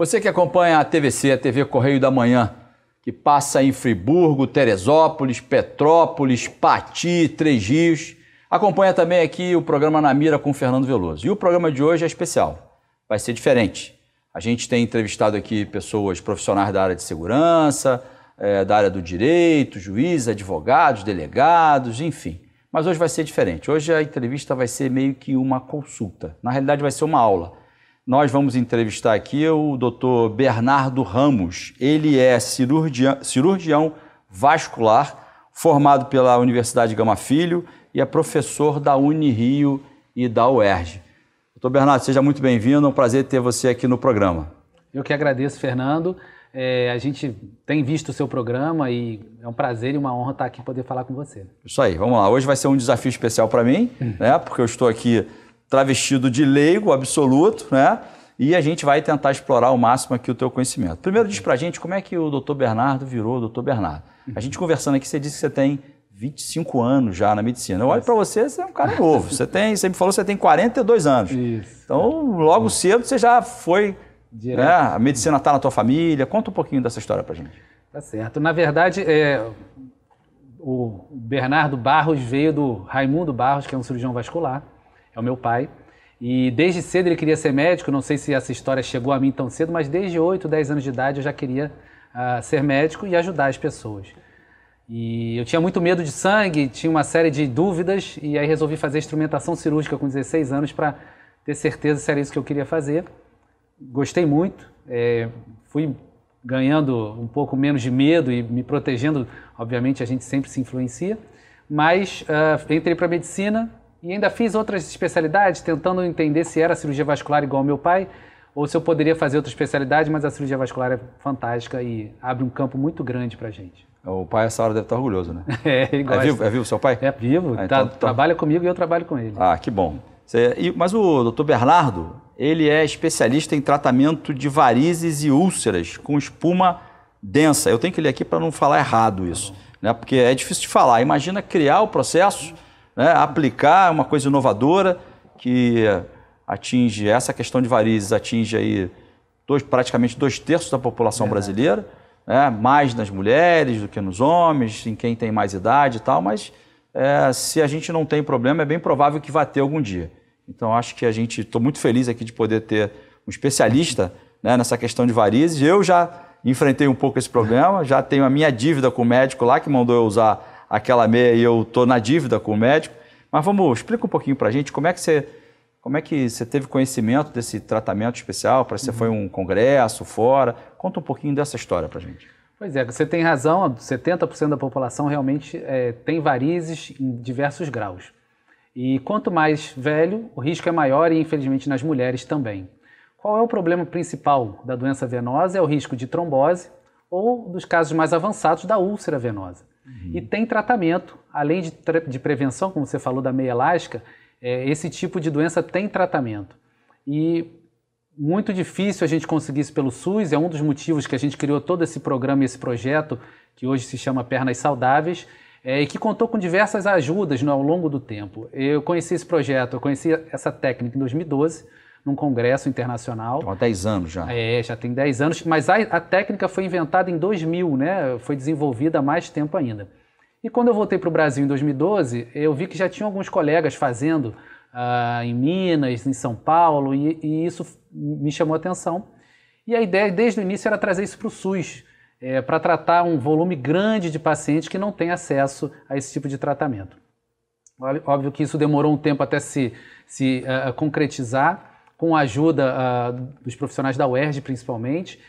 Você que acompanha a TVC, a TV Correio da Manhã, que passa em Friburgo, Teresópolis, Petrópolis, Pati, Três Rios, acompanha também aqui o programa Na Mira com o Fernando Veloso. E o programa de hoje é especial, vai ser diferente. A gente tem entrevistado aqui pessoas profissionais da área de segurança, da área do direito, juízes, advogados, delegados, enfim. Mas hoje vai ser diferente. Hoje a entrevista vai ser meio que uma consulta. Na realidade vai ser uma aula. Nós vamos entrevistar aqui o Dr. Bernardo Ramos. Ele é cirurgião vascular, formado pela Universidade Gama Filho e é professor da Unirio e da UERJ. Dr. Bernardo, seja muito bem-vindo, é um prazer ter você aqui no programa. Eu que agradeço, Fernando. A gente tem visto o seu programa e é um prazer e uma honra estar aqui e poder falar com você. Isso aí, vamos lá. Hoje vai ser um desafio especial para mim, né? Porque eu estou aqui travestido de leigo absoluto, né? E a gente vai tentar explorar ao máximo aqui o teu conhecimento. Primeiro diz pra gente como é que o Dr. Bernardo virou o Dr. Bernardo. A gente conversando aqui, você disse que você tem 25 anos já na medicina. Eu olho para você, você é um cara novo. Você me falou que você tem 42 anos. Isso. Então, logo cedo você já foi, né? A medicina está na tua família. Conta um pouquinho dessa história pra gente. Tá certo. Na verdade, o Bernardo Barros veio do Raimundo Barros, que é um cirurgião vascular. É o meu pai, e desde cedo ele queria ser médico, não sei se essa história chegou a mim tão cedo, mas desde 8, 10 anos de idade eu já queria ser médico e ajudar as pessoas. E eu tinha muito medo de sangue, tinha uma série de dúvidas, e aí resolvi fazer instrumentação cirúrgica com 16 anos para ter certeza se era isso que eu queria fazer. Gostei muito, fui ganhando um pouco menos de medo e me protegendo, obviamente a gente sempre se influencia, mas entrei para a medicina, e ainda fiz outras especialidades, tentando entender se era cirurgia vascular igual ao meu pai, ou se eu poderia fazer outra especialidade, mas a cirurgia vascular é fantástica e abre um campo muito grande pra gente. O pai, essa hora, deve estar orgulhoso, né? Ele gosta. É vivo seu pai? É vivo, trabalha comigo e eu trabalho com ele. Ah, que bom. Mas o Dr. Bernardo, ele é especialista em tratamento de varizes e úlceras com espuma densa. Eu tenho que ler aqui para não falar errado isso, né? Porque é difícil de falar. Imagina criar o processo, né, aplicar uma coisa inovadora que atinge, essa questão de varizes atinge aí praticamente 2/3 da população brasileira, né, mais nas mulheres do que nos homens, em quem tem mais idade e tal, mas se a gente não tem problema, é bem provável que vá ter algum dia. Então acho que estou muito feliz aqui de poder ter um especialista, né, nessa questão de varizes. Eu já enfrentei um pouco esse problema, já tenho a minha dívida com o médico lá, que mandou eu usar aquela meia e eu estou na dívida com o médico. Mas explica um pouquinho para a gente como é que você teve conhecimento desse tratamento especial, parece que você foi um congresso fora. Conta um pouquinho dessa história para a gente. Pois é, você tem razão, 70% da população realmente tem varizes em diversos graus. E quanto mais velho, o risco é maior e infelizmente nas mulheres também. Qual é o problema principal da doença venosa? É o risco de trombose ou, dos casos mais avançados, da úlcera venosa. E tem tratamento, além de prevenção, como você falou da meia elástica, esse tipo de doença tem tratamento. E muito difícil a gente conseguir isso pelo SUS, é um dos motivos que a gente criou todo esse programa e esse projeto, que hoje se chama Pernas Saudáveis, e que contou com diversas ajudas ao longo do tempo. Eu conheci esse projeto, eu conheci essa técnica em 2012, num congresso internacional. Há 10 anos já. Já tem 10 anos, mas a técnica foi inventada em 2000, né? Foi desenvolvida há mais tempo ainda. E quando eu voltei para o Brasil em 2012, eu vi que já tinha alguns colegas fazendo em Minas, em São Paulo, e isso me chamou a atenção. E a ideia, desde o início, era trazer isso para o SUS, para tratar um volume grande de pacientes que não têm acesso a esse tipo de tratamento. Óbvio que isso demorou um tempo até se concretizar, com a ajuda dos profissionais da UERJ, principalmente,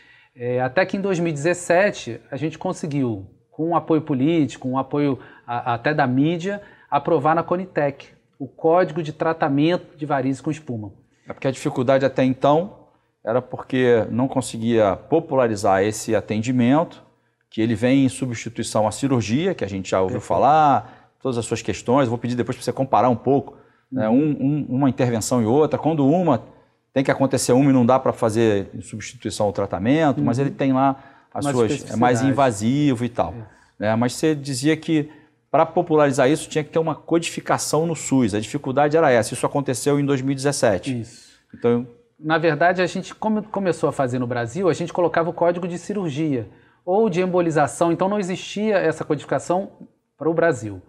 até que em 2017 a gente conseguiu, com um apoio político, um apoio até da mídia, aprovar na Conitec o Código de Tratamento de Varizes com Espuma. É porque a dificuldade até então era porque não conseguia popularizar esse atendimento, que ele vem em substituição à cirurgia, que a gente já ouviu falar, todas as suas questões. Eu vou pedir depois para você comparar um pouco, né, uma intervenção e outra. Quando tem que acontecer e não dá para fazer em substituição ao tratamento, mas ele tem lá as suas, é mais invasivo e tal. Né? Mas você dizia que para popularizar isso tinha que ter uma codificação no SUS. A dificuldade era essa. Isso aconteceu em 2017. Isso. Então, Na verdade, a gente começou a fazer no Brasil, a gente colocava o código de cirurgia ou de embolização, então não existia essa codificação para o Brasil.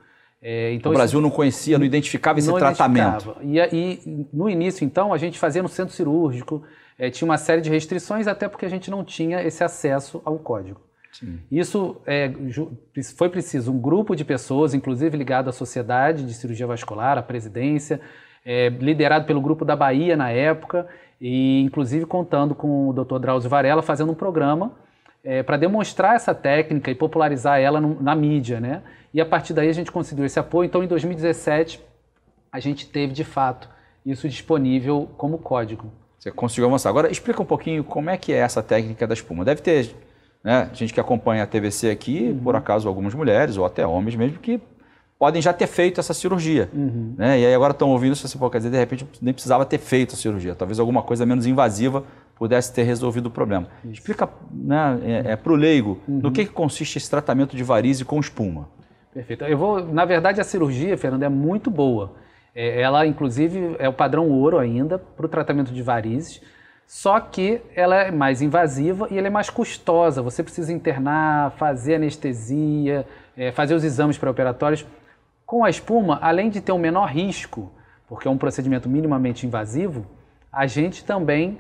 Então, o Brasil não conhecia, não identificava esse tratamento. E no início, então, a gente fazia no centro cirúrgico, tinha uma série de restrições, até porque a gente não tinha esse acesso ao código. Sim. Isso foi preciso um grupo de pessoas, inclusive ligado à Sociedade de Cirurgia Vascular, à presidência, liderado pelo grupo da Bahia na época, e inclusive contando com o Dr. Drauzio Varella, fazendo um programa para demonstrar essa técnica e popularizar ela na mídia, né? E a partir daí a gente conseguiu esse apoio. Então, em 2017, a gente teve, de fato, isso disponível como código. Você conseguiu avançar. Agora, explica um pouquinho como é que é essa técnica da espuma. Deve ter, né, gente que acompanha a TVC aqui, por acaso algumas mulheres, ou até homens mesmo, que podem já ter feito essa cirurgia. Né? E aí agora estão ouvindo isso, quer dizer, de repente nem precisava ter feito a cirurgia. Talvez alguma coisa menos invasiva pudesse ter resolvido o problema. Isso. Explica, né, para o leigo, no que consiste esse tratamento de varize com espuma. Perfeito. Na verdade, a cirurgia, Fernando, é muito boa. Ela, inclusive, é o padrão ouro ainda para o tratamento de varizes, só que ela é mais invasiva e ela é mais custosa. Você precisa internar, fazer anestesia, fazer os exames pré-operatórios. Com a espuma, além de ter um menor risco, porque é um procedimento minimamente invasivo, a gente também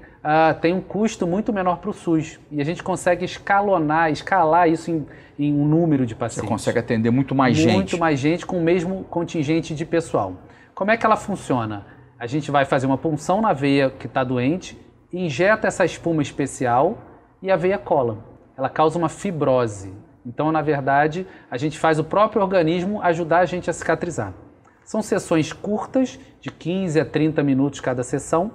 tem um custo muito menor para o SUS. E a gente consegue escalar isso em um número de pacientes. Você consegue atender muito mais gente. Muito mais gente com o mesmo contingente de pessoal. Como é que ela funciona? A gente vai fazer uma punção na veia que está doente, injeta essa espuma especial e a veia cola. Ela causa uma fibrose. Então, na verdade, a gente faz o próprio organismo ajudar a gente a cicatrizar. São sessões curtas, de 15 a 30 minutos cada sessão.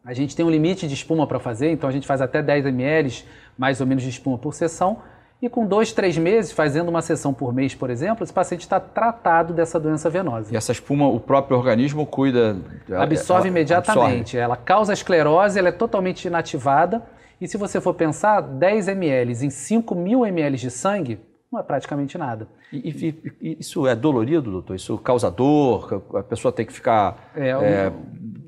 A gente tem um limite de espuma para fazer, então a gente faz até 10 ml, mais ou menos, de espuma por sessão. E com 2, 3 meses, fazendo uma sessão por mês, por exemplo, esse paciente está tratado dessa doença venosa. E essa espuma, o próprio organismo cuida... Absorve imediatamente. Ela causa esclerose, ela é totalmente inativada. E se você for pensar, 10 ml em 5.000 ml de sangue, não é praticamente nada. E isso é dolorido, doutor? Isso causa dor? A pessoa tem que ficar...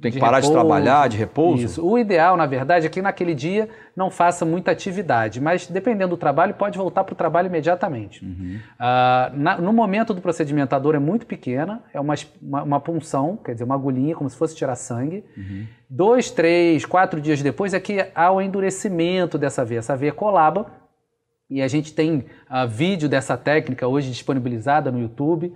tem que parar de trabalhar, de repouso? Isso. O ideal, na verdade, é que naquele dia não faça muita atividade, mas dependendo do trabalho, pode voltar para o trabalho imediatamente. No momento do procedimento, a dor é muito pequena, é uma punção, quer dizer, uma agulhinha, como se fosse tirar sangue. 2, 3, 4 dias depois é que há o endurecimento dessa veia. Essa veia colaba. E a gente tem vídeo dessa técnica hoje disponibilizada no YouTube,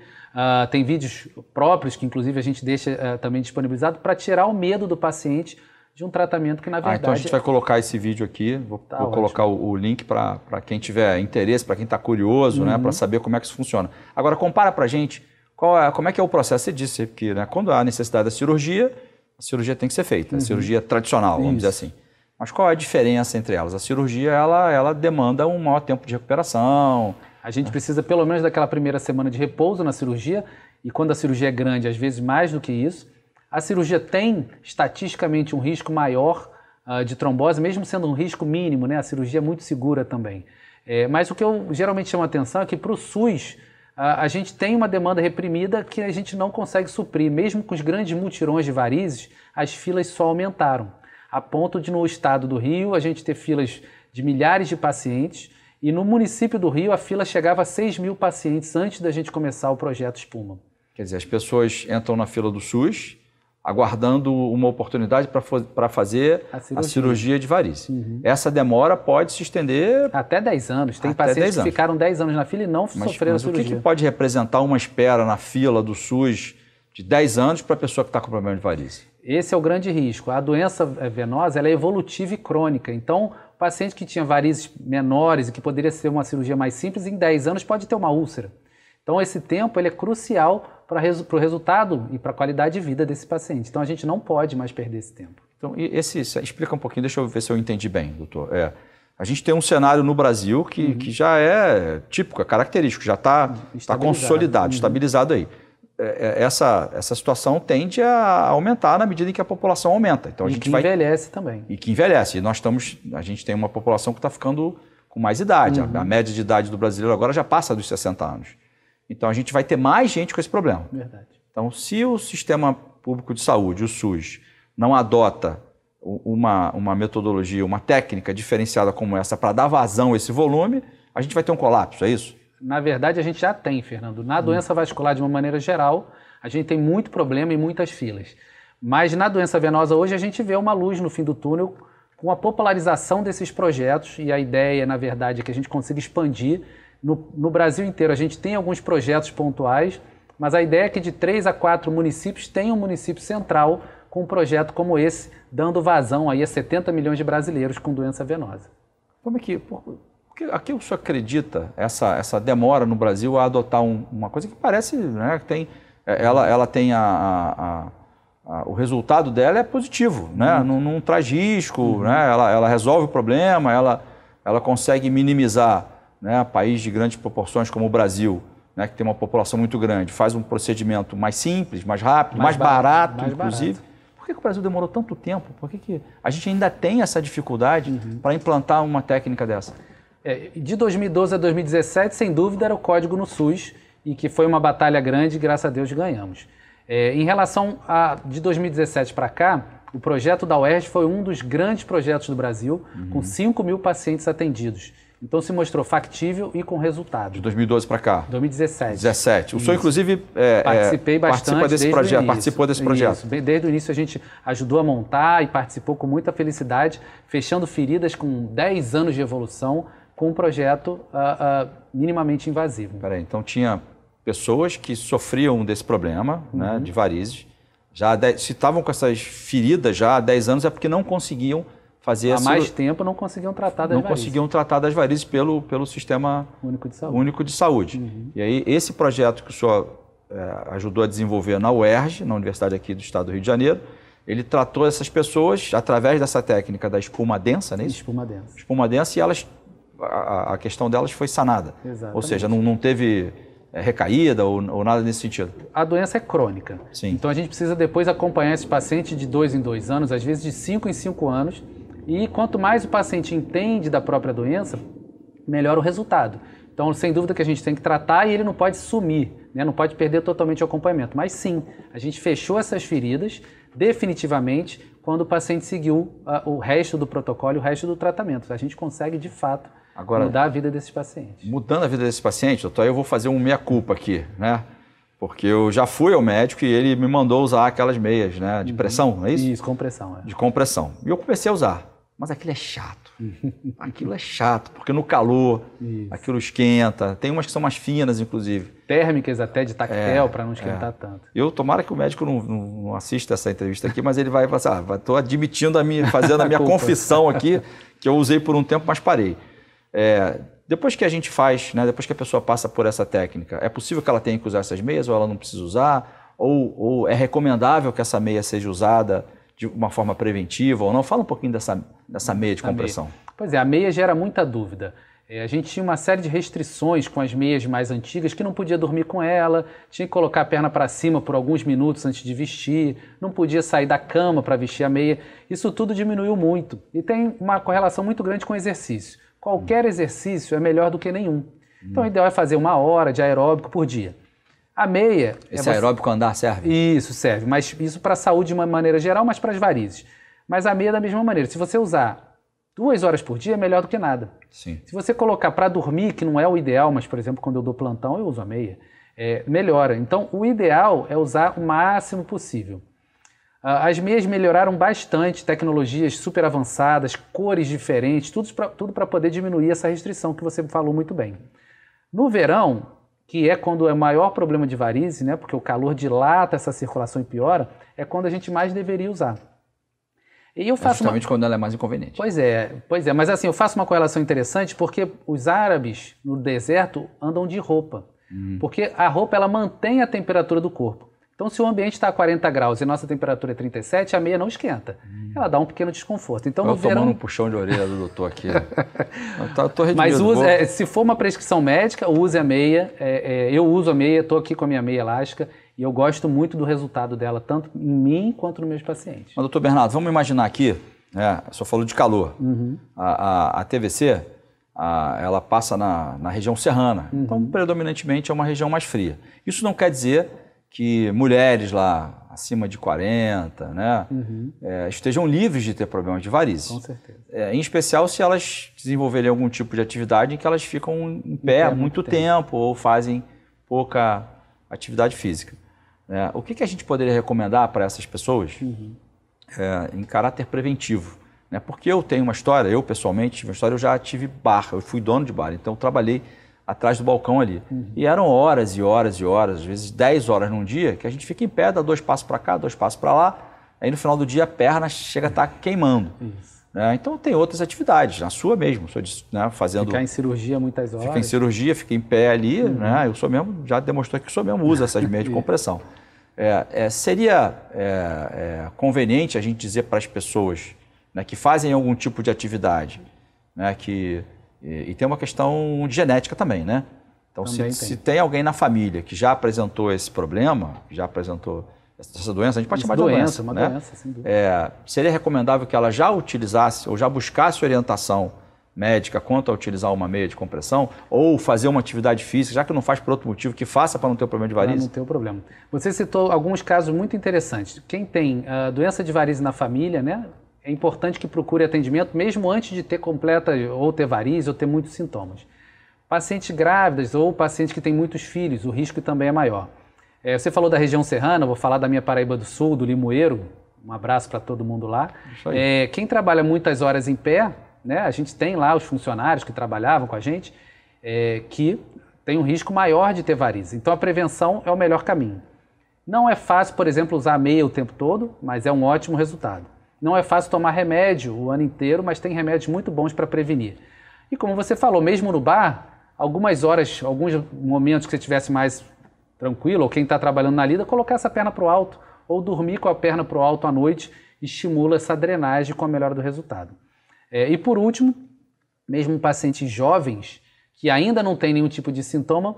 tem vídeos próprios que inclusive a gente deixa também disponibilizado para tirar o medo do paciente de um tratamento que na verdade... Então a gente vai colocar esse vídeo aqui, vou colocar o link para quem tiver interesse, para quem está curioso, né, para saber como é que isso funciona. Agora compara para a gente como é que é o processo. Você disse que, né, quando há necessidade da cirurgia, a cirurgia tem que ser feita, a cirurgia tradicional, vamos dizer assim. Mas qual é a diferença entre elas? A cirurgia, ela demanda um maior tempo de recuperação. A gente precisa pelo menos daquela primeira semana de repouso na cirurgia, e quando a cirurgia é grande, às vezes mais do que isso. A cirurgia tem, estatisticamente, um risco maior de trombose, mesmo sendo um risco mínimo, né? A cirurgia é muito segura também. Mas o que eu geralmente chamo a atenção é que para o SUS, a gente tem uma demanda reprimida que a gente não consegue suprir. Mesmo com os grandes mutirões de varizes, as filas só aumentaram. A ponto de, no estado do Rio, a gente ter filas de milhares de pacientes, e no município do Rio a fila chegava a 6.000 pacientes antes da gente começar o projeto Espuma. Quer dizer, as pessoas entram na fila do SUS aguardando uma oportunidade para fazer a cirurgia de varize. Essa demora pode se estender... Até 10 anos. Tem pacientes que ficaram 10 anos na fila e não sofreram a cirurgia. Mas o que pode representar uma espera na fila do SUS de 10 anos para a pessoa que está com problema de varize? Esse é o grande risco. A doença venosa ela é evolutiva e crônica. Então, o paciente que tinha varizes menores e que poderia ser uma cirurgia mais simples, em 10 anos pode ter uma úlcera. Então, esse tempo ele é crucial para o resultado e para a qualidade de vida desse paciente. Então, a gente não pode mais perder esse tempo. Então, explica um pouquinho, deixa eu ver se eu entendi bem, doutor. A gente tem um cenário no Brasil que já é típico, é característico, já está consolidado, estabilizado aí. Essa situação tende a aumentar na medida em que a população aumenta. Então, envelhece também. E que envelhece. E a gente tem uma população que está ficando com mais idade. A média de idade do brasileiro agora já passa dos 60 anos. Então, a gente vai ter mais gente com esse problema. Verdade. Então, se o sistema público de saúde, o SUS, não adota uma metodologia, uma técnica diferenciada como essa para dar vazão a esse volume, a gente vai ter um colapso, é isso? Na verdade, a gente já tem, Fernando. Na doença vascular, de uma maneira geral, a gente tem muito problema e muitas filas. Mas na doença venosa, hoje, a gente vê uma luz no fim do túnel com a popularização desses projetos, e a ideia, na verdade, é que a gente consiga expandir. No Brasil inteiro, a gente tem alguns projetos pontuais, mas a ideia é que de 3 a 4 municípios tenha um município central com um projeto como esse, dando vazão aí a 70 milhões de brasileiros com doença venosa. Como é que... A que o senhor acredita essa demora no Brasil a adotar uma coisa que parece, né, que tem, ela tem o resultado dela é positivo, né? Não traz risco, né? Ela resolve o problema, ela consegue minimizar, né? País de grandes proporções como o Brasil, né, que tem uma população muito grande, faz um procedimento mais simples, mais rápido, mais barato, inclusive. Por que o Brasil demorou tanto tempo? Por que a gente ainda tem essa dificuldade para implantar uma técnica dessa? De 2012 a 2017, sem dúvida, era o código no SUS, e que foi uma batalha grande e, graças a Deus, ganhamos. Em relação de 2017 para cá, o projeto da UERJ foi um dos grandes projetos do Brasil, com 5 mil pacientes atendidos. Então, se mostrou factível e com resultado. De 2012 para cá? 2017. 2017. O senhor, inclusive, participou desse projeto. Isso. Desde o início, a gente ajudou a montar e participou com muita felicidade, fechando feridas com 10 anos de evolução, com um projeto minimamente invasivo. Peraí, então tinha pessoas que sofriam desse problema, né, de varizes, se estavam com essas feridas já há 10 anos, é porque não conseguiam fazer há mais tempo não conseguiam tratar das varizes. Não conseguiam tratar das varizes pelo Sistema Único de Saúde. E aí, esse projeto que o senhor ajudou a desenvolver na UERJ, na Universidade aqui do Estado do Rio de Janeiro, ele tratou essas pessoas através dessa técnica da espuma densa, né? Espuma densa. Espuma densa, e a questão delas foi sanada. Exatamente. Ou seja, não teve recaída ou nada nesse sentido. A doença é crônica. Sim. Então a gente precisa depois acompanhar esse paciente de 2 em 2 anos, às vezes de 5 em 5 anos. E quanto mais o paciente entende da própria doença, melhor o resultado. Então, sem dúvida que a gente tem que tratar, e ele não pode sumir, né? Não pode perder totalmente o acompanhamento. Mas sim, a gente fechou essas feridas definitivamente quando o paciente seguiu o resto do protocolo e o resto do tratamento. A gente consegue, de fato, mudar a vida desses pacientes. Mudando a vida desses pacientes, doutor, eu vou fazer um meia-culpa aqui, né? Porque eu já fui ao médico e ele me mandou usar aquelas meias, né? De pressão, não é isso? Isso, compressão. De compressão. E eu comecei a usar. Mas aquilo é chato. Aquilo é chato, porque no calor, aquilo esquenta. Tem umas que são mais finas, inclusive. Térmicas até de tactel, para não esquentar tanto. Tomara que o médico não assista essa entrevista aqui, mas ele vai falar assim, estou admitindo fazendo a minha confissão aqui, que eu usei por um tempo, mas parei. Depois que a gente faz, né, depois que a pessoa passa por essa técnica, é possível que ela tenha que usar essas meias ou ela não precisa usar? Ou é recomendável que essa meia seja usada de uma forma preventiva ou não? Fala um pouquinho dessa meia de compressão. Pois é, a meia gera muita dúvida. A gente tinha uma série de restrições com as meias mais antigas, que não podia dormir com ela, tinha que colocar a perna para cima por alguns minutos antes de vestir, não podia sair da cama para vestir a meia. Isso tudo diminuiu muito e tem uma correlação muito grande com o exercício. Qualquer exercício é melhor do que nenhum. Então o ideal é fazer 1 hora de aeróbico por dia. A meia... Esse aeróbico andar serve? Isso, serve. Mas isso para a saúde de uma maneira geral, mas para as varizes. Mas a meia da mesma maneira. Se você usar 2 horas por dia, é melhor do que nada. Sim. Se você colocar para dormir, que não é o ideal, mas, por exemplo, quando eu dou plantão, eu uso a meia, melhora. Então, o ideal é usar o máximo possível. As meias melhoraram bastante, tecnologias super avançadas, cores diferentes, tudo para poder diminuir essa restrição que você falou muito bem. No verão, que é quando é o maior problema de varize, né, porque o calor dilata essa circulação e piora, é quando a gente mais deveria usar. E eu faço justamente quando ela é mais inconveniente. Pois é, mas assim, eu faço uma correlação interessante porque os árabes no deserto andam de roupa, porque a roupa ela mantém a temperatura do corpo. Então, se o ambiente está a 40 graus e nossa temperatura é 37, a meia não esquenta. Ela dá um pequeno desconforto. Então, no verão... tomando um puxão de orelha do doutor aqui. eu tô redimido. Mas se for uma prescrição médica, use a meia. Eu uso a meia, estou aqui com a minha meia elástica e eu gosto muito do resultado dela, tanto em mim quanto nos meus pacientes. Mas, doutor Bernardo, vamos imaginar aqui, o senhor falou de calor. A TVC, ela passa na região serrana. Então, predominantemente, é uma região mais fria. Isso não quer dizer que mulheres lá acima de 40, né? Estejam livres de ter problemas de varizes. Com certeza. Em especial se elas desenvolverem algum tipo de atividade em que elas ficam em pé muito tempo ou fazem pouca atividade física. O que a gente poderia recomendar para essas pessoas em caráter preventivo? Porque eu tenho uma história, eu pessoalmente tive uma história, eu já tive bar, eu fui dono de bar, então eu trabalhei atrás do balcão ali. E eram horas e horas e horas, às vezes 10 horas num dia, que a gente fica em pé, dá 2 passos para cá, 2 passos para lá, aí no final do dia a perna chega a estar queimando. Então tem outras atividades, a sua mesmo, fazendo... Ficar em cirurgia muitas horas. Fica em cirurgia, fica em pé ali, eu sou mesmo, já demonstrou que o senhor mesmo usa essas meias de compressão. Seria conveniente a gente dizer para as pessoas que fazem algum tipo de atividade, e tem uma questão de genética também, né? Então, se tem alguém na família que já apresentou esse problema, que já apresentou essa doença, a gente pode chamar de doença, uma né? doença, sem dúvida. Seria recomendável que ela já utilizasse ou já buscasse orientação médica quanto a utilizar uma meia de compressão ou fazer uma atividade física, já que não faz por outro motivo, que faça para não ter o problema de varizes? Para não ter o problema. Você citou alguns casos muito interessantes. Quem tem doença de varizes na família, né? É importante que procure atendimento mesmo antes de ter completa, ou ter varizes, ou ter muitos sintomas. Pacientes grávidas ou pacientes que têm muitos filhos, o risco também é maior. Você falou da região serrana, vou falar da minha Paraíba do Sul, do Limoeiro, um abraço para todo mundo lá. Quem trabalha muitas horas em pé, né, a gente tem lá os funcionários que trabalhavam com a gente, que tem um risco maior de ter varizes. Então a prevenção é o melhor caminho. Não é fácil, por exemplo, usar a meia o tempo todo, mas é um ótimo resultado. Não é fácil tomar remédio o ano inteiro, mas tem remédios muito bons para prevenir. E como você falou, mesmo no bar, algumas horas, alguns momentos que você estivesse mais tranquilo, ou quem está trabalhando na lida, colocar essa perna para o alto, ou dormir com a perna para o alto à noite, estimula essa drenagem com a melhora do resultado. E por último, mesmo pacientes jovens, que ainda não tem nenhum tipo de sintoma,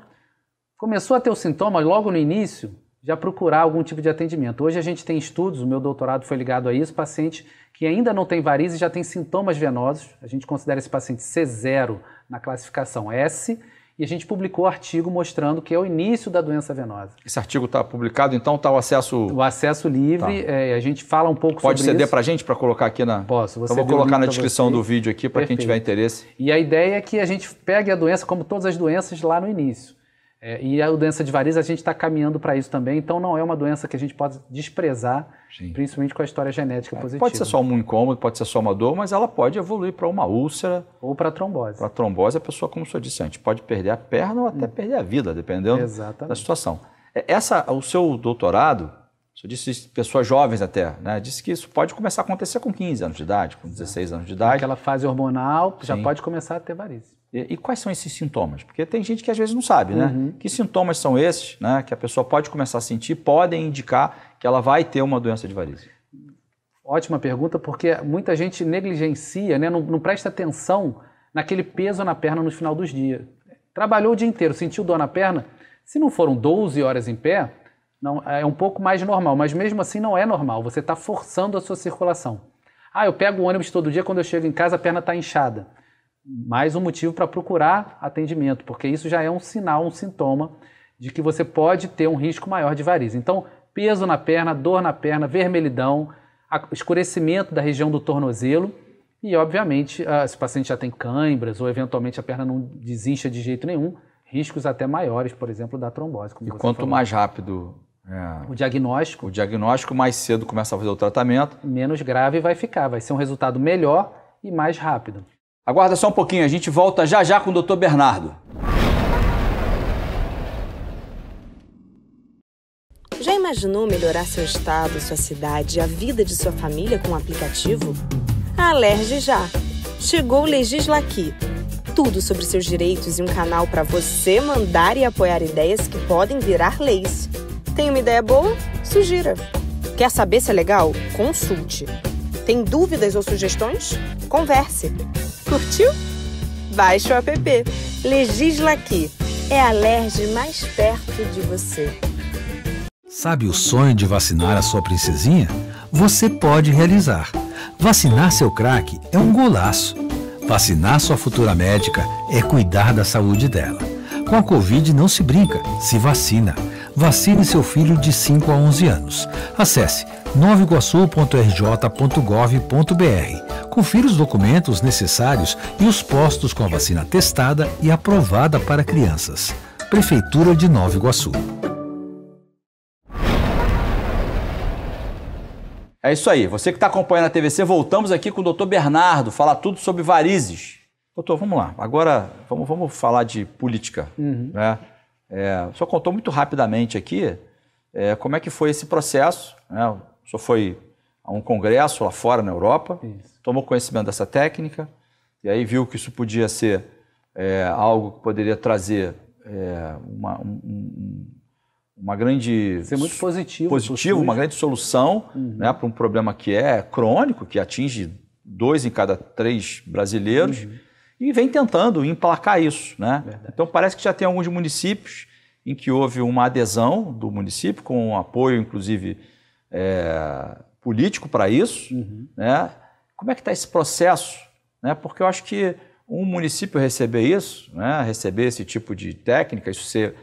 começou a ter o sintoma logo no início, já procurar algum tipo de atendimento. Hoje a gente tem estudos, o meu doutorado foi ligado a isso, paciente que ainda não tem varizes já tem sintomas venosos, a gente considera esse paciente C0 na classificação S, e a gente publicou um artigo mostrando que é o início da doença venosa. Esse artigo está publicado, então está o acesso... O acesso livre, a gente fala um pouco sobre isso. Pode ceder para a gente, para colocar aqui na... Posso. Então vou colocar na descrição do vídeo aqui para quem tiver interesse. E a ideia é que a gente pegue a doença, como todas as doenças, lá no início. E a doença de varizes, a gente está caminhando para isso também, então não é uma doença que a gente pode desprezar, principalmente com a história genética positiva. Pode ser só um incômodo, pode ser só uma dor, mas ela pode evoluir para uma úlcera. Ou para trombose. Para trombose, a pessoa, como o senhor disse antes, pode perder a perna ou até perder a vida, dependendo da situação. O seu doutorado, o senhor disse pessoas jovens até, né? Disse que isso pode começar a acontecer com 15 anos de idade, com 16 anos de idade. Aquela fase hormonal já pode começar a ter varizes. E quais são esses sintomas? Porque tem gente que às vezes não sabe, né? Que sintomas são esses, né? Que a pessoa pode começar a sentir, podem indicar que ela vai ter uma doença de varizes? Ótima pergunta, porque muita gente negligencia, né? Não presta atenção naquele peso na perna no final dos dias. Trabalhou o dia inteiro, sentiu dor na perna, se não foram 12 horas em pé, não, é um pouco mais normal, mas mesmo assim não é normal, você está forçando a sua circulação. Eu pego o ônibus todo dia, quando eu chego em casa a perna está inchada. Mais um motivo para procurar atendimento, porque isso já é um sinal, um sintoma de que você pode ter um risco maior de varizes. Então, peso na perna, dor na perna, vermelhidão, escurecimento da região do tornozelo e, obviamente, se o paciente já tem câimbras ou, eventualmente, a perna não desincha de jeito nenhum, riscos até maiores, por exemplo, da trombose. Como você quanto falou. mais rápido o diagnóstico, mais cedo começa a fazer o tratamento, menos grave vai ficar, vai ser um resultado melhor e mais rápido. Aguarda só um pouquinho, a gente volta já já com o Dr. Bernardo. Já imaginou melhorar seu estado, sua cidade e a vida de sua família com um aplicativo? Alerge já! Chegou o Legisla Aqui. Tudo sobre seus direitos e um canal para você mandar e apoiar ideias que podem virar leis. Tem uma ideia boa? Sugira. Quer saber se é legal? Consulte. Tem dúvidas ou sugestões? Converse. Curtiu? Baixe o app. Legisla Aqui. É a Alerj mais perto de você. Sabe o sonho de vacinar a sua princesinha? Você pode realizar. Vacinar seu craque é um golaço. Vacinar sua futura médica é cuidar da saúde dela. Com a Covid não se brinca, se vacina. Vacine seu filho de 5 a 11 anos. Acesse novaiguaçu.rj.gov.br. Confira os documentos necessários e os postos com a vacina testada e aprovada para crianças. Prefeitura de Nova Iguaçu. É isso aí. Você que está acompanhando a TVC, voltamos aqui com o Dr. Bernardo, falar tudo sobre varizes. Doutor, vamos lá. Agora vamos falar de política. Né? O senhor contou muito rapidamente aqui como é que foi esse processo. Né? O senhor foi a um congresso lá fora, na Europa, tomou conhecimento dessa técnica, e aí viu que isso podia ser algo que poderia trazer uma grande... Ser muito positivo, uma grande solução, né, para um problema que é crônico, que atinge 2 em cada 3 brasileiros, e vem tentando emplacar isso. Né? Então parece que já tem alguns municípios em que houve uma adesão do município, com um apoio, inclusive, político para isso. Né? Como é que está esse processo? Né? Porque eu acho que um município receber isso, né, receber esse tipo de técnica, isso ser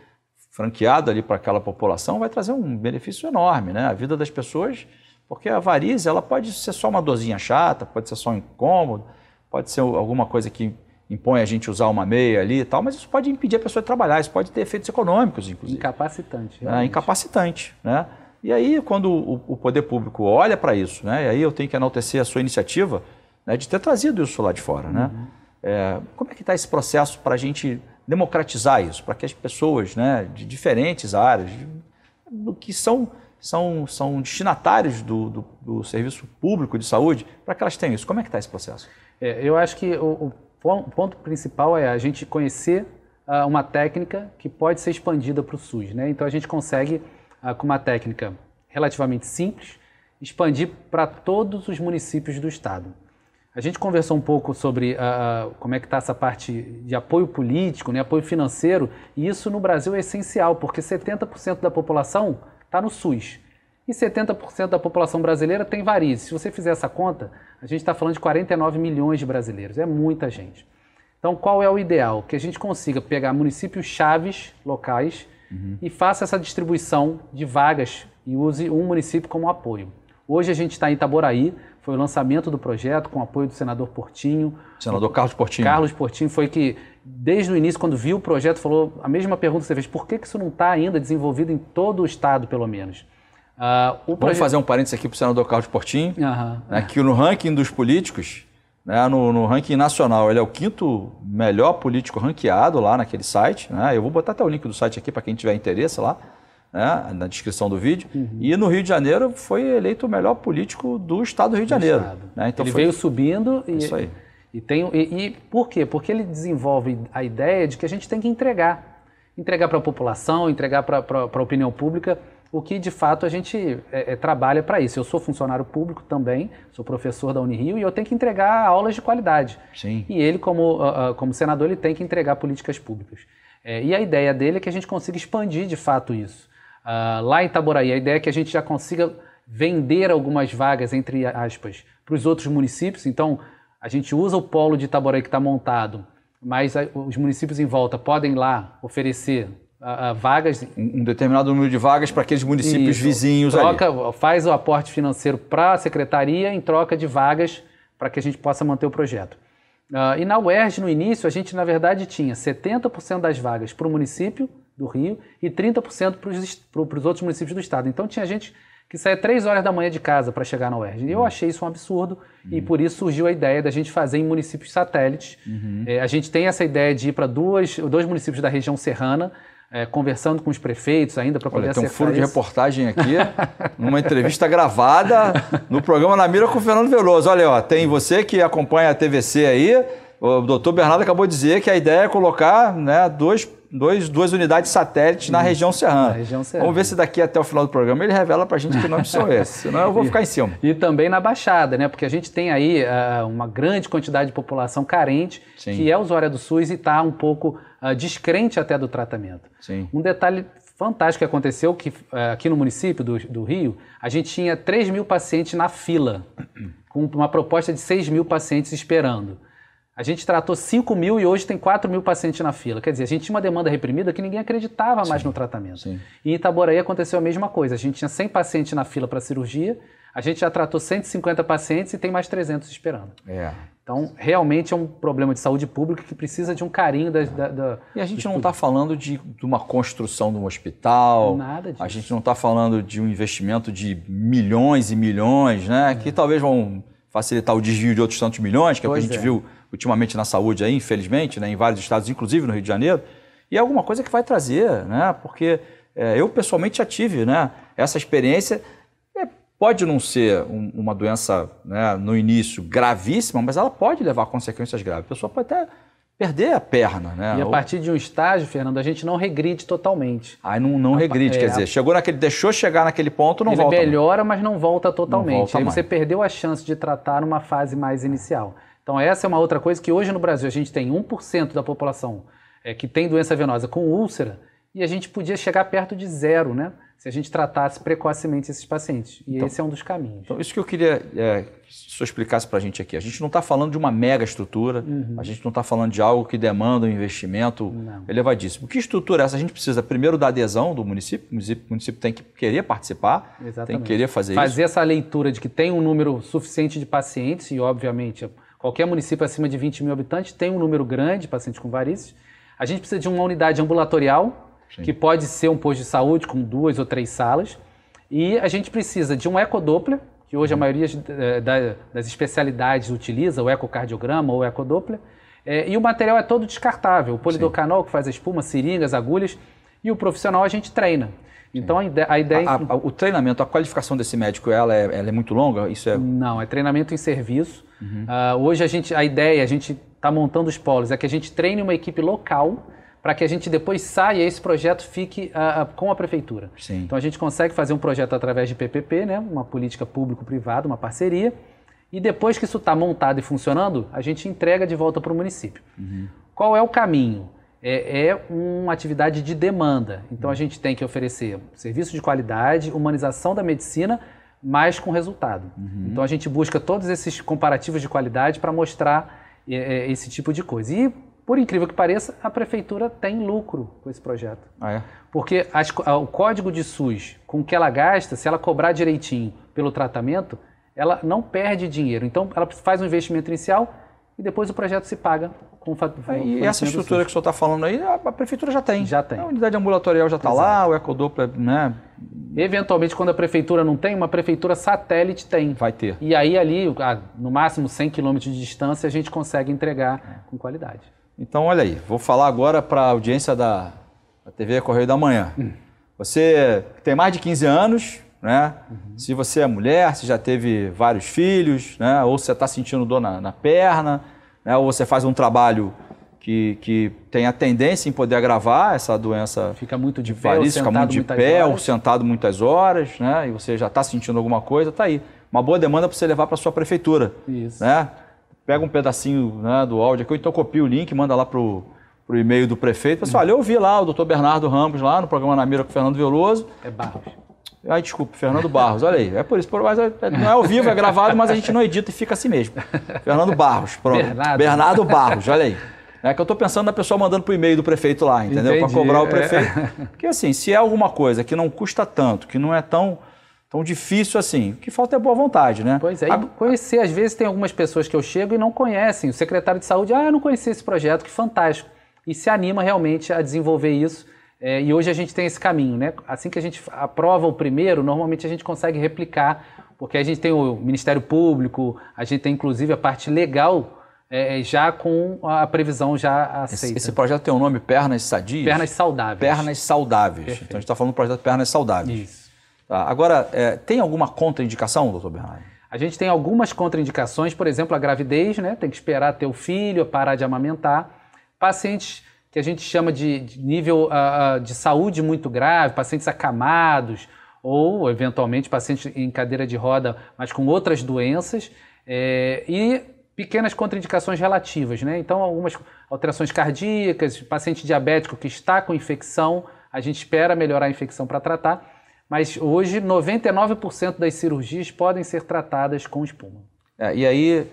franqueado ali para aquela população, vai trazer um benefício enorme, né? A vida das pessoas, porque a varize, ela pode ser só uma dorzinha chata, pode ser só um incômodo, pode ser alguma coisa que impõe a gente usar uma meia ali e tal, mas isso pode impedir a pessoa de trabalhar, isso pode ter efeitos econômicos, inclusive. Incapacitante. Incapacitante, né? E aí, quando o poder público olha para isso, né? E aí eu tenho que enaltecer a sua iniciativa, né, de ter trazido isso lá de fora, né? Como é que está esse processo para a gente democratizar isso, para que as pessoas, né, de diferentes áreas, que são destinatários do serviço público de saúde, para que elas tenham isso? Como é que está esse processo? Eu acho que o ponto principal é a gente conhecer uma técnica que pode ser expandida para o SUS. Né? Então a gente consegue, com uma técnica relativamente simples, expandir para todos os municípios do estado. A gente conversou um pouco sobre como é que está essa parte de apoio político, né, apoio financeiro, e isso no Brasil é essencial, porque 70% da população está no SUS e 70% da população brasileira tem varize. Se você fizer essa conta, a gente está falando de 49 milhões de brasileiros, é muita gente. Então, qual é o ideal? Que a gente consiga pegar municípios chaves locais e faça essa distribuição de vagas e use um município como apoio. Hoje a gente está em Itaboraí, foi o lançamento do projeto com o apoio do senador Portinho. Senador Carlos Portinho. Carlos Portinho foi que, desde o início, quando viu o projeto, falou a mesma pergunta que você fez: por que isso não está ainda desenvolvido em todo o estado, pelo menos? Vamos fazer um parênteses aqui para o senador Carlos Portinho, né, que no ranking dos políticos, né, no ranking nacional, ele é o 5º melhor político ranqueado lá naquele site. Né? Eu vou botar até o link do site aqui para quem tiver interesse lá. Né, na descrição do vídeo, e no Rio de Janeiro foi eleito o melhor político do estado do Rio de Janeiro. Né? Então ele veio subindo isso aí. E por quê? Porque ele desenvolve a ideia de que a gente tem que entregar para a população, entregar para a opinião pública o que de fato a gente trabalha para isso. Eu sou funcionário público também, sou professor da Unirio e eu tenho que entregar aulas de qualidade. Sim. E ele, como senador, ele tem que entregar políticas públicas. E a ideia dele é que a gente consiga expandir de fato isso. Lá em Itaboraí, a ideia é que a gente já consiga vender algumas vagas, entre aspas, para os outros municípios. Então, a gente usa o polo de Itaboraí que está montado, mas os municípios em volta podem lá oferecer vagas. Um determinado número de vagas para aqueles municípios vizinhos ali. Faz o aporte financeiro para a secretaria em troca de vagas para que a gente possa manter o projeto. E na UERJ, no início, a gente, na verdade, tinha 70% das vagas para o município do Rio e 30% para os outros municípios do estado. Então tinha gente que saía 3 horas da manhã de casa para chegar na UERJ. E eu achei isso um absurdo e por isso surgiu a ideia da gente fazer em municípios satélites. A gente tem essa ideia de ir para dois municípios da região serrana, conversando com os prefeitos ainda para poder acertar. Tem um furo de reportagem aqui, numa entrevista gravada no programa Na Mira com o Fernando Veloso. Olha, ó, tem você que acompanha a TVC aí, o doutor Bernardo acabou de dizer que a ideia é colocar, né, duas unidades satélites na região serrana. Vamos ver se daqui até o final do programa ele revela para a gente que nomes são esses, senão eu vou ficar em cima. E também na Baixada, né? Porque a gente tem aí uma grande quantidade de população carente, Sim. que é usuária do SUS e está um pouco descrente até do tratamento. Sim. Um detalhe fantástico que aconteceu, que aqui no município do Rio, a gente tinha 3 mil pacientes na fila, com uma proposta de 6 mil pacientes esperando. A gente tratou 5 mil e hoje tem 4 mil pacientes na fila. Quer dizer, a gente tinha uma demanda reprimida que ninguém acreditava mais no tratamento. Sim. E em Itaboraí aconteceu a mesma coisa. A gente tinha 100 pacientes na fila para cirurgia, a gente já tratou 150 pacientes e tem mais 300 esperando. Então, realmente é um problema de saúde pública que precisa de um carinho E a gente não está falando de uma construção de um hospital. Nada disso. A gente não está falando de um investimento de milhões e milhões, né? Que talvez vão facilitar o desvio de outros tantos milhões, que é o que a gente viu ultimamente na saúde aí, infelizmente, né? Em vários estados, inclusive no Rio de Janeiro. E é alguma coisa que vai trazer, né? Porque eu pessoalmente já tive, né, essa experiência. Pode não ser uma doença, né, no início gravíssima, mas ela pode levar a consequências graves. A pessoa pode até perder a perna, né? E a partir de um estágio, Fernando, a gente não regride totalmente. Aí não regride, quer dizer, deixou chegar naquele ponto, não volta. Ele melhora, mas não volta totalmente. Não volta Aí mais. você perdeu a chance de tratar numa fase mais inicial. Então essa é uma outra coisa que hoje no Brasil a gente tem 1% da população que tem doença venosa com úlcera e a gente podia chegar perto de 0, né? Se a gente tratasse precocemente esses pacientes. E então, esse é um dos caminhos. Então, isso que eu queria que o senhor explicasse para a gente aqui. A gente não está falando de uma mega estrutura, a gente não está falando de algo que demanda um investimento elevadíssimo. Que estrutura é essa? A gente precisa primeiro da adesão do município. O município tem que querer participar, tem que querer fazer isso. Fazer essa leitura de que tem um número suficiente de pacientes e, obviamente, qualquer município acima de 20 mil habitantes tem um número grande de pacientes com varizes. A gente precisa de uma unidade ambulatorial, que pode ser um posto de saúde com 2 ou 3 salas. E a gente precisa de um ecodoppler, que hoje a maioria das especialidades utiliza, o ecocardiograma ou o ecodoppler. E o material é todo descartável. O polidocanol, que faz a espuma, seringas, agulhas. E o profissional a gente treina. Então a ideia... O treinamento, a qualificação desse médico, ela é muito longa? Não, é treinamento em serviço. Hoje a ideia, a gente está montando os polos, é que a gente treine uma equipe local para que a gente depois saia e esse projeto fique com a prefeitura. Sim. Então a gente consegue fazer um projeto através de PPP, né? Uma política público-privada, uma parceria, e depois que isso está montado e funcionando, a gente entrega de volta para o município. Qual é o caminho? É uma atividade de demanda. Então a gente tem que oferecer serviço de qualidade, humanização da medicina, mas com resultado. Então a gente busca todos esses comparativos de qualidade para mostrar esse tipo de coisa. E, por incrível que pareça, a prefeitura tem lucro com esse projeto. Porque o código de SUS, com o que ela gasta, se ela cobrar direitinho pelo tratamento, ela não perde dinheiro. Então ela faz um investimento inicial e depois o projeto se paga com E essa estrutura que o senhor está falando aí, a prefeitura já tem. Já tem. A unidade ambulatorial já está lá, o ecodoppler, né? Eventualmente, quando a prefeitura não tem, uma prefeitura satélite tem. Vai ter. E aí ali, no máximo 100 km de distância, a gente consegue entregar com qualidade. Então, olha aí, vou falar agora para a audiência da TV Correio da Manhã. Você tem mais de 15 anos, né? Se você é mulher, se já teve vários filhos, né? Ou você está sentindo dor na perna, né? Ou você faz um trabalho que tem a tendência em poder agravar essa doença. Fica muito de pé, fica muito de pé ou sentado muitas horas, né? E você já está sentindo alguma coisa, tá aí. Uma boa demanda para você levar para sua prefeitura. Isso. Né? Pega um pedacinho, né, do áudio aqui, ou então copia o link, manda lá pro e-mail do prefeito. Pessoal, olha, eu vi lá o Dr. Bernardo Ramos lá no programa Na Mira com o Fernando Veloso. É Barros. Ai, desculpa, Fernando Barros, olha aí. É por isso, mas não é ao vivo, é gravado, mas a gente não edita e fica assim mesmo. Fernando Barros, pronto. Bernardo Barros, olha aí. É que eu estou pensando na pessoa mandando pro e-mail do prefeito lá, entendeu? Para cobrar o prefeito. Porque assim, se é alguma coisa que não custa tanto, que não é tão difícil assim, o que falta é boa vontade, né? Pois é, e conhecer, às vezes tem algumas pessoas que eu chego e não conhecem. O secretário de saúde, eu não conhecia esse projeto, que fantástico. E se anima realmente a desenvolver isso. E hoje a gente tem esse caminho, né? Assim que a gente aprova o primeiro, normalmente a gente consegue replicar, porque a gente tem o Ministério Público, a gente tem inclusive a parte legal, já com a previsão já aceita. Esse projeto tem o nome Pernas Sadias? Pernas Saudáveis. Pernas Saudáveis. Perfeito. Então a gente está falando do projeto Pernas Saudáveis. Isso. Tá. Agora, tem alguma contraindicação, doutor Bernardo? A gente tem algumas contraindicações, por exemplo, a gravidez, né? Tem que esperar ter o filho, parar de amamentar. Pacientes que a gente chama de nível de saúde muito grave, pacientes acamados, ou, eventualmente, pacientes em cadeira de roda, mas com outras doenças, e pequenas contraindicações relativas, né? Então, algumas alterações cardíacas, paciente diabético que está com infecção, a gente espera melhorar a infecção para tratar, mas hoje 99% das cirurgias podem ser tratadas com espuma. E aí,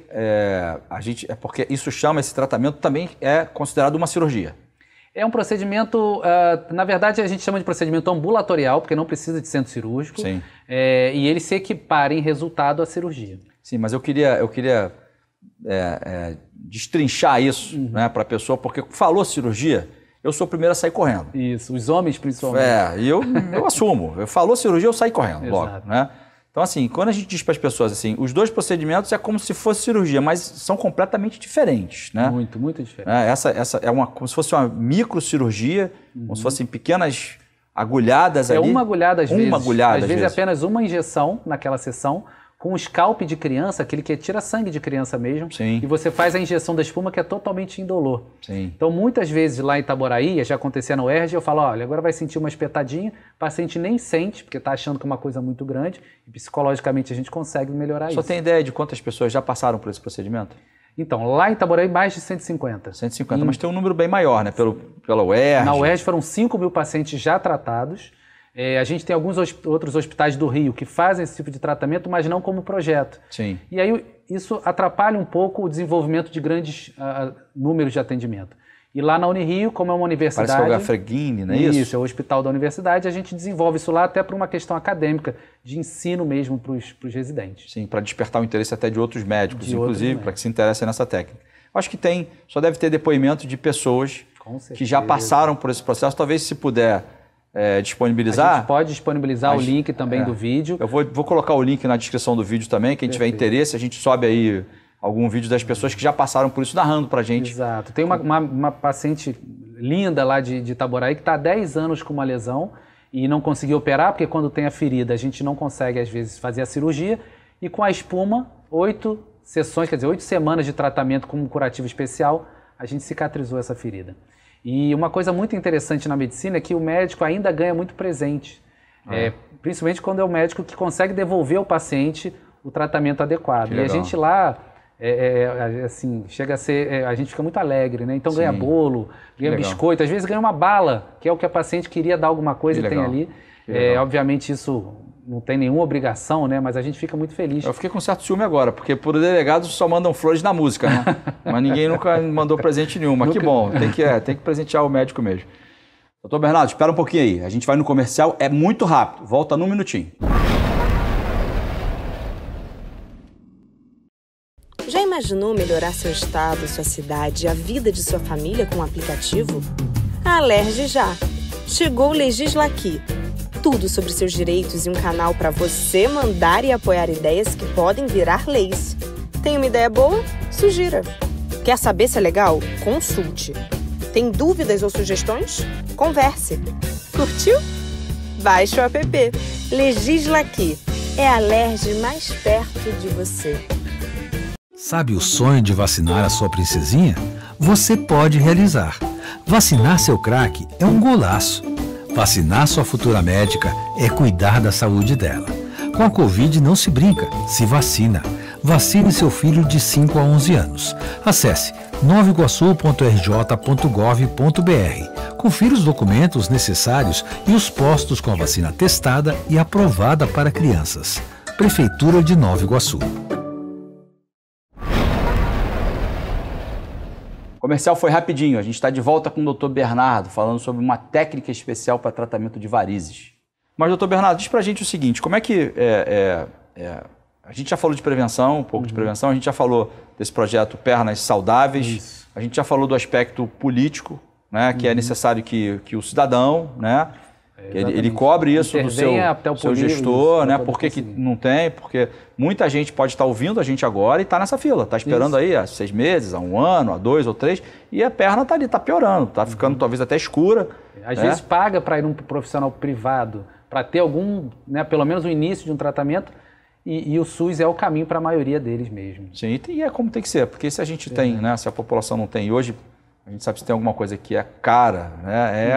porque isso esse tratamento também é considerado uma cirurgia. É um procedimento, na verdade a gente chama de procedimento ambulatorial, porque não precisa de centro cirúrgico. Sim. E ele se equipara em resultado à cirurgia. Sim, mas eu queria destrinchar isso, né, para a pessoa, porque falou cirurgia, eu sou o primeiro a sair correndo. Isso, os homens principalmente. E eu assumo. Falou cirurgia, eu saio correndo logo, Exato. né? Então, assim, quando a gente diz para as pessoas assim, os dois procedimentos é como se fosse cirurgia, mas são completamente diferentes, né? Muito, muito diferente. Essa é como se fosse uma microcirurgia, como se fossem pequenas agulhadas ali. Uma agulhada às vezes. Uma agulhada às vezes. Apenas uma injeção naquela sessão, com o scalp de criança, aquele que tira sangue de criança mesmo. Sim. E você faz a injeção da espuma que é totalmente indolor. Sim. Então, muitas vezes lá em Itaboraí, já acontecia no UERJ, eu falo, olha, agora vai sentir uma espetadinha, o paciente nem sente, porque está achando que é uma coisa muito grande, e psicologicamente a gente consegue melhorar isso. Só tem ideia de quantas pessoas já passaram por esse procedimento? Então, lá em Itaboraí, mais de 150. 150, mas tem um número bem maior, né? Pela UERJ. Na UERJ foram 5.000 pacientes já tratados. A gente tem alguns outros hospitais do Rio que fazem esse tipo de tratamento, mas não como projeto. Sim. E aí isso atrapalha um pouco o desenvolvimento de grandes números de atendimento. E lá na Unirio, como é uma universidade... Parece que é o Gafreguini, não é isso? Isso, é o hospital da universidade, a gente desenvolve isso lá até por uma questão acadêmica, de ensino mesmo para os residentes. Sim, para despertar o interesse até de outros médicos, inclusive, para que se interessem nessa técnica. Acho que só deve ter depoimento de pessoas que já passaram por esse processo, talvez se puder... disponibilizar. A gente pode disponibilizar o link também do vídeo. Eu vou colocar o link na descrição do vídeo também, quem tiver interesse, a gente sobe aí algum vídeo das pessoas que já passaram por isso, narrando pra gente. Exato. Tem uma paciente linda lá de Itaboraí que está há 10 anos com uma lesão e não conseguiu operar, porque quando tem a ferida a gente não consegue às vezes fazer a cirurgia, e com a espuma, 8 sessões, quer dizer, 8 semanas de tratamento com um curativo especial, a gente cicatrizou essa ferida. E uma coisa muito interessante na medicina é que o médico ainda ganha muito presente, principalmente quando é o médico que consegue devolver ao paciente o tratamento adequado. E a gente lá, assim, chega a ser, a gente fica muito alegre, né? Então ganha bolo, ganha biscoito, às vezes ganha uma bala, que é o que a paciente queria dar alguma coisa e tem ali. Obviamente isso não tem nenhuma obrigação, né? Mas a gente fica muito feliz. Eu fiquei com certo ciúme agora, porque por delegado só mandam flores na música, né? Mas ninguém nunca mandou presente nenhum. Mas que bom, tem que presentear o médico mesmo. Doutor Bernardo, espera um pouquinho aí. A gente vai no comercial, é muito rápido. Volta num minutinho. Já imaginou melhorar seu estado, sua cidade e a vida de sua família com um aplicativo? A Alerj já. Chegou o Legislaqui. Tudo sobre seus direitos e um canal para você mandar e apoiar ideias que podem virar leis. Tem uma ideia boa? Sugira. Quer saber se é legal? Consulte. Tem dúvidas ou sugestões? Converse. Curtiu? Baixe o app. Legislaqui. É a Alerj mais perto de você. Sabe o sonho de vacinar a sua princesinha? Você pode realizar. Vacinar seu craque é um golaço. Vacinar sua futura médica é cuidar da saúde dela. Com a Covid não se brinca, se vacina. Vacine seu filho de 5 a 11 anos. Acesse novaiguaçu.rj.gov.br. Confira os documentos necessários e os postos com a vacina testada e aprovada para crianças. Prefeitura de Nova Iguaçu. O comercial foi rapidinho, a gente está de volta com o Dr. Bernardo, falando sobre uma técnica especial para tratamento de varizes. Mas, Dr. Bernardo, diz pra gente o seguinte, como é que... a gente já falou de prevenção, um pouco de prevenção, a gente já falou desse projeto Pernas Saudáveis, a gente já falou do aspecto político, né, que é necessário que o cidadão, né, ele cobre isso do seu gestor, né? Por que não tem? Porque muita gente pode estar ouvindo a gente agora e está nessa fila, está esperando aí há 6 meses, há 1 ano, há 2 ou 3, e a perna está ali, está piorando, está ficando talvez até escura. Às vezes paga para ir num profissional privado, para ter algum, né, pelo menos o início de um tratamento, e o SUS é o caminho para a maioria deles mesmo. Sim, e é como tem que ser, porque se a gente tem, né, se a população não tem hoje, a gente sabe se tem alguma coisa que é cara, né? É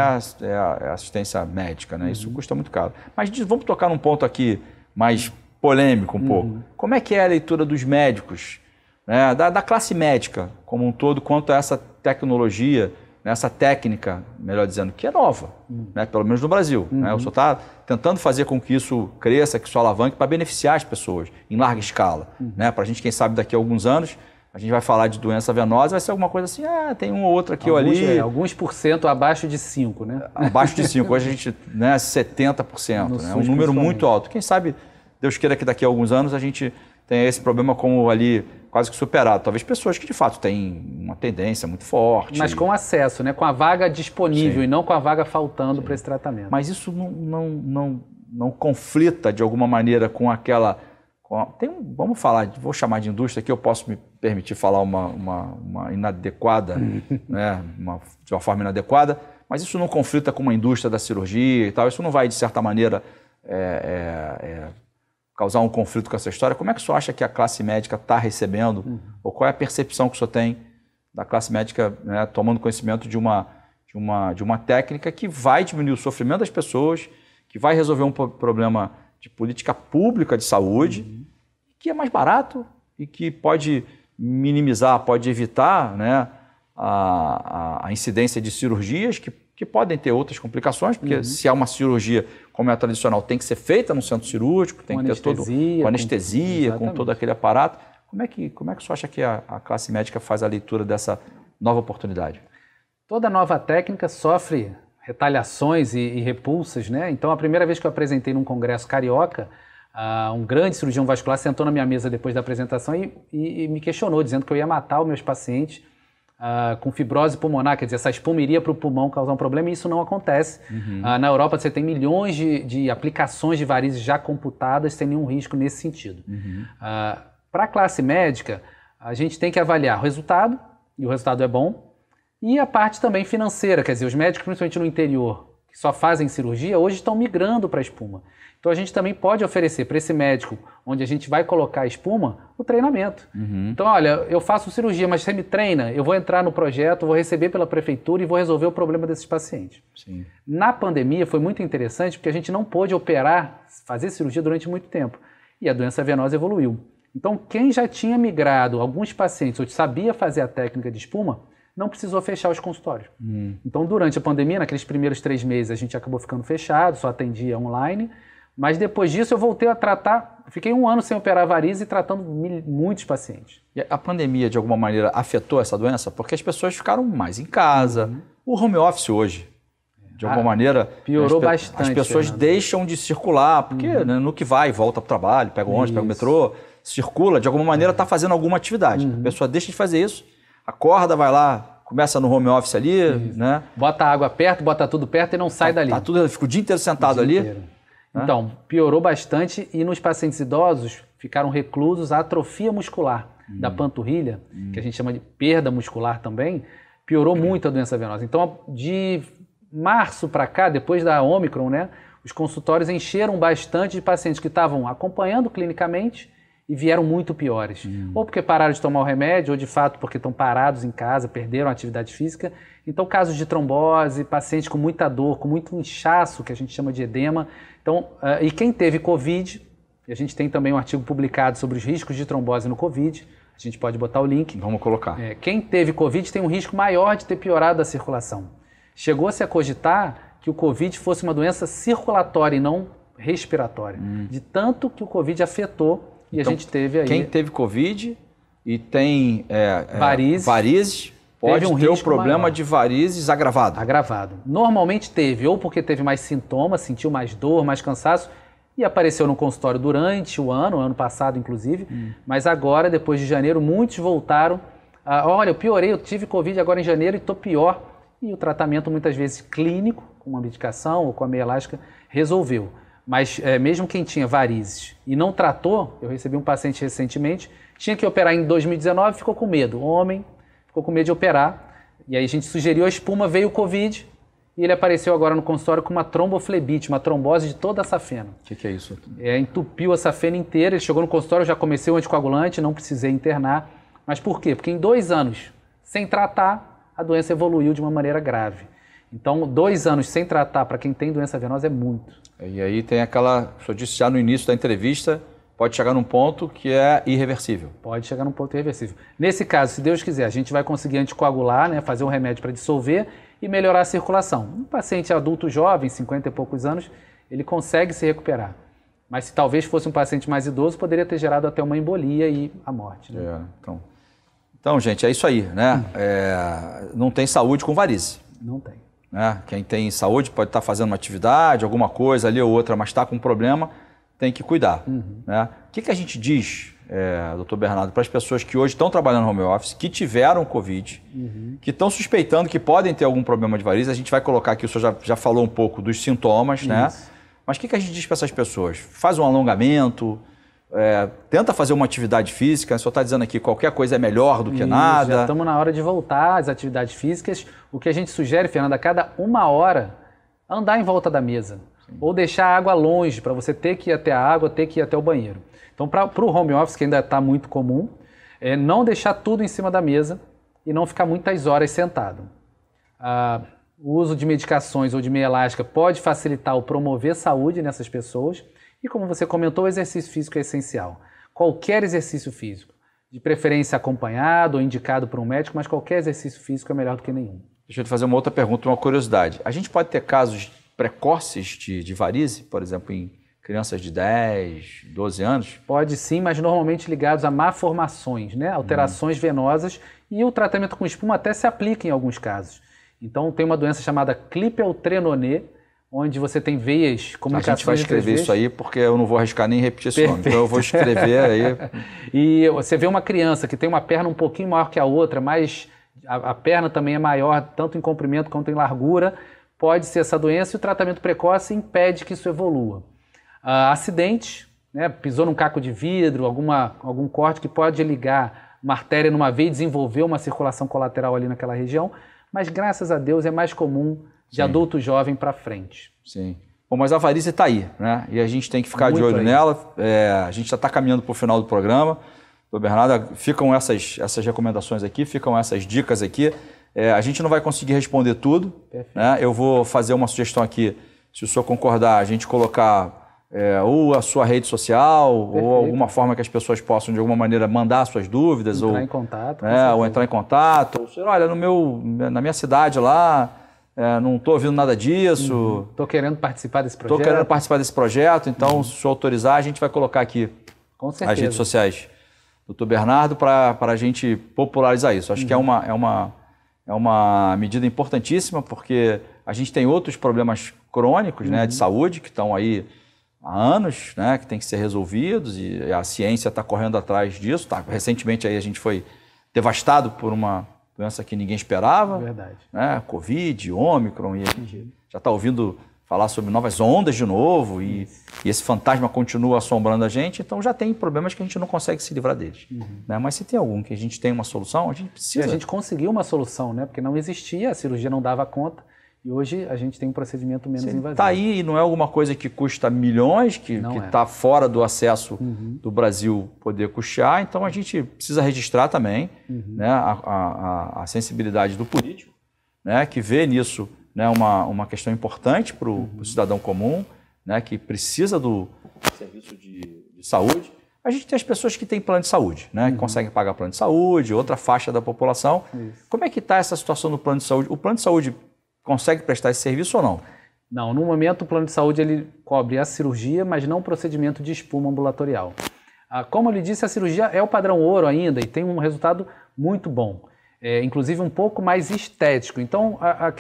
a assistência médica, né? Isso custa muito caro. Mas vamos tocar num ponto aqui mais polêmico um pouco. Como é que é a leitura dos médicos, né? Da classe médica como um todo, quanto a essa tecnologia nessa técnica, melhor dizendo, que é nova, né? Pelo menos no Brasil. Né? O senhor está tentando fazer com que isso cresça, que isso alavanque para beneficiar as pessoas em larga escala. Né? Para a gente, quem sabe, daqui a alguns anos, a gente vai falar de doença venosa, vai ser alguma coisa assim, tem um ou outro aqui ou ali. Alguns por cento abaixo de 5, né? Abaixo de 5, hoje a gente, né, 70%, né? Um número muito alto. Quem sabe, Deus queira que daqui a alguns anos a gente tenha esse problema como ali quase que superado. Talvez pessoas que de fato têm uma tendência muito forte. Mas com acesso, né? Com a vaga disponível. Sim. E não com a vaga faltando para esse tratamento. Mas isso não conflita de alguma maneira com aquela... vamos falar, vou chamar de indústria aqui, eu posso me permitir falar uma inadequada, né, de uma forma inadequada, mas isso não conflita com uma indústria da cirurgia e tal, isso não vai, de certa maneira, causar um conflito com essa história. Como é que o senhor acha que a classe médica está recebendo, ou qual é a percepção que o senhor tem da classe médica, né, tomando conhecimento de uma técnica que vai diminuir o sofrimento das pessoas, que vai resolver um problema de política pública de saúde, que é mais barato e que pode minimizar, pode evitar, né, a incidência de cirurgias que podem ter outras complicações, porque se é uma cirurgia como é a tradicional, tem que ser feita no centro cirúrgico, tem que ter todo com anestesia, com todo aquele aparato. Como é que o senhor acha que a classe médica faz a leitura dessa nova oportunidade? Toda nova técnica sofre retaliações e repulsas, né? Então, a primeira vez que eu apresentei num congresso carioca, um grande cirurgião vascular sentou na minha mesa depois da apresentação e me questionou, dizendo que eu ia matar os meus pacientes com fibrose pulmonar, quer dizer, essa espuma iria para o pulmão causar um problema, e isso não acontece. Na Europa você tem milhões de aplicações de varizes já computadas sem nenhum risco nesse sentido. Para a classe médica, a gente tem que avaliar o resultado, e o resultado é bom, e a parte também financeira, quer dizer, os médicos, principalmente no interior, que só fazem cirurgia, hoje estão migrando para a espuma. Então a gente também pode oferecer para esse médico, onde a gente vai colocar a espuma, o treinamento. Então, olha, eu faço cirurgia, mas você me treina, eu vou entrar no projeto, vou receber pela prefeitura e vou resolver o problema desses pacientes. Sim. Na pandemia foi muito interessante porque a gente não pôde operar, fazer cirurgia durante muito tempo. E a doença venosa evoluiu. Então, quem já tinha migrado, alguns pacientes, ou sabia fazer a técnica de espuma, não precisou fechar os consultórios. Então, durante a pandemia, naqueles primeiros 3 meses, a gente acabou ficando fechado, só atendia online. Mas depois disso eu voltei a tratar, fiquei 1 ano sem operar varizes e tratando muitos pacientes. E a pandemia, de alguma maneira, afetou essa doença? Porque as pessoas ficaram mais em casa. O home office hoje, de alguma maneira... Piorou bastante. As pessoas deixam de circular, porque né, no que vai, volta para o trabalho, pega o ônibus, pega o metrô, circula, de alguma maneira está fazendo alguma atividade. A pessoa deixa de fazer isso, acorda, vai lá, começa no home office ali, né? Bota a água perto, bota tudo perto e não sai dali. Fica o dia inteiro sentado ali. Então, piorou bastante e nos pacientes idosos ficaram reclusos a atrofia muscular da panturrilha, que a gente chama de perda muscular também, piorou muito a doença venosa. Então, de março para cá, depois da Ômicron, né, os consultórios encheram bastante de pacientes que estavam acompanhando clinicamente e vieram muito piores. Ou porque pararam de tomar o remédio, ou de fato porque estão parados em casa, perderam a atividade física. Então, casos de trombose, pacientes com muita dor, com muito inchaço, que a gente chama de edema. Então, e quem teve Covid, e a gente tem também um artigo publicado sobre os riscos de trombose no Covid, a gente pode botar o link. Vamos colocar. Quem teve Covid tem um risco maior de ter piorado a circulação. Chegou-se a cogitar que o Covid fosse uma doença circulatória e não respiratória, de tanto que o Covid afetou. E então, a gente teve aí... Quem teve Covid e tem varizes pode ter o problema de varizes agravado. Agravado. Normalmente teve, ou porque teve mais sintomas, sentiu mais dor, mais cansaço, e apareceu no consultório durante o ano passado inclusive, mas agora, depois de janeiro, muitos voltaram. Olha, eu piorei, eu tive Covid agora em janeiro e estou pior. E o tratamento, muitas vezes clínico, com uma medicação ou com a meia elástica, resolveu. Mas mesmo quem tinha varizes e não tratou, eu recebi um paciente recentemente, tinha que operar em 2019, ficou com medo. Homem, ficou com medo de operar. E aí a gente sugeriu a espuma, veio o Covid e ele apareceu agora no consultório com uma tromboflebite, uma trombose de toda a safena. O que é isso? Entupiu a safena inteira, ele chegou no consultório, eu já comecei o anticoagulante, não precisei internar. Mas por quê? Porque em 2 anos, sem tratar, a doença evoluiu de uma maneira grave. Então, 2 anos sem tratar para quem tem doença venosa é muito. E aí tem aquela, o senhor disse já no início da entrevista, pode chegar num ponto que é irreversível. Pode chegar num ponto irreversível. Nesse caso, se Deus quiser, a gente vai conseguir anticoagular, né, fazer um remédio para dissolver e melhorar a circulação. Um paciente adulto jovem, 50 e poucos anos, ele consegue se recuperar. Mas se talvez fosse um paciente mais idoso, poderia ter gerado até uma embolia e a morte. Né? Então, gente, é isso aí, né? Não tem saúde com varize. Não tem. Né? Quem tem saúde pode estar fazendo uma atividade, alguma coisa ali ou outra, mas está com um problema, tem que cuidar. Né? O que a gente diz, doutor Bernardo, para as pessoas que hoje estão trabalhando no home office, que tiveram Covid, que estão suspeitando que podem ter algum problema de varize? A gente vai colocar aqui, o senhor já falou um pouco dos sintomas, né? Mas o que a gente diz para essas pessoas? Faz um alongamento, tenta fazer uma atividade física. O senhor está dizendo aqui que qualquer coisa é melhor do que nada. Já estamos na hora de voltar às atividades físicas. O que a gente sugere, Fernando, a cada 1 hora, andar em volta da mesa. Sim. Ou deixar a água longe, para você ter que ir até a água, ter que ir até o banheiro. Então, para o home office, que ainda está muito comum, não deixar tudo em cima da mesa e não ficar muitas horas sentado. O uso de medicações ou de meia elástica pode facilitar ou promover saúde nessas pessoas. E como você comentou, o exercício físico é essencial. Qualquer exercício físico, de preferência acompanhado ou indicado por um médico, mas qualquer exercício físico é melhor do que nenhum. Deixa eu te fazer uma outra pergunta, uma curiosidade. A gente pode ter casos precoces de varize, por exemplo, em crianças de 10, 12 anos? Pode sim, mas normalmente ligados a malformações, né? Alterações venosas, e o tratamento com espuma até se aplica em alguns casos. Então, tem uma doença chamada Klippel-Trenaunay, onde você tem veias, comunicações. A gente vai escrever isso aí, porque eu não vou arriscar nem repetir esse nome. Então, eu vou escrever aí. E você vê uma criança que tem uma perna um pouquinho maior que a outra, mas a perna também é maior, tanto em comprimento quanto em largura. Pode ser essa doença, e o tratamento precoce impede que isso evolua. Acidentes, né? Pisou num caco de vidro, algum corte que pode ligar uma artéria numa veia e desenvolver uma circulação colateral ali naquela região. Mas, graças a Deus, é mais comum de adulto jovem para frente. Sim. Bom, mas a varize está aí, né? E a gente tem que ficar muito de olho nela. A gente já está caminhando para o final do programa. Doutor Bernardo, ficam essas recomendações aqui, ficam essas dicas aqui. A gente não vai conseguir responder tudo. Né? Eu vou fazer uma sugestão aqui, se o senhor concordar, a gente colocar ou a sua rede social, ou alguma forma que as pessoas possam, de alguma maneira, mandar suas dúvidas. Entrar em contato. Ou entrar em contato. Ou, senhor, olha, na minha cidade lá, não estou ouvindo nada disso. Estou querendo participar desse projeto. Estou querendo participar desse projeto, então, se o senhor autorizar, a gente vai colocar aqui as redes sociais do Dr. Bernardo para a gente popularizar isso. Acho que é uma medida importantíssima, porque a gente tem outros problemas crônicos, né, de saúde, que estão aí há anos, né, que tem que ser resolvidos, e a ciência está correndo atrás disso. Recentemente aí a gente foi devastado por uma doença que ninguém esperava. Verdade. Né, Covid, Ômicron, e a gente já está ouvindo falar sobre novas ondas de novo, e esse fantasma continua assombrando a gente, então já tem problemas que a gente não consegue se livrar deles. Né? Mas se tem algum que a gente tem uma solução, a gente precisa. E a gente conseguiu uma solução, né? Porque não existia, a cirurgia não dava conta. E hoje a gente tem um procedimento menos invasivo. Está aí e não é alguma coisa que custa milhões, que está fora do acesso do Brasil poder custear, então a gente precisa registrar também, né, a sensibilidade do político, né, que vê nisso, né, uma questão importante para o cidadão comum, né, que precisa do serviço de saúde. A gente tem as pessoas que têm plano de saúde, né, que conseguem pagar plano de saúde, outra faixa da população. Como é que está essa situação no plano de saúde? O plano de saúde consegue prestar esse serviço ou não? Não, no momento o plano de saúde ele cobre a cirurgia, mas não o procedimento de espuma ambulatorial. Como eu lhe disse, a cirurgia é o padrão ouro ainda e tem um resultado muito bom, inclusive um pouco mais estético. Então,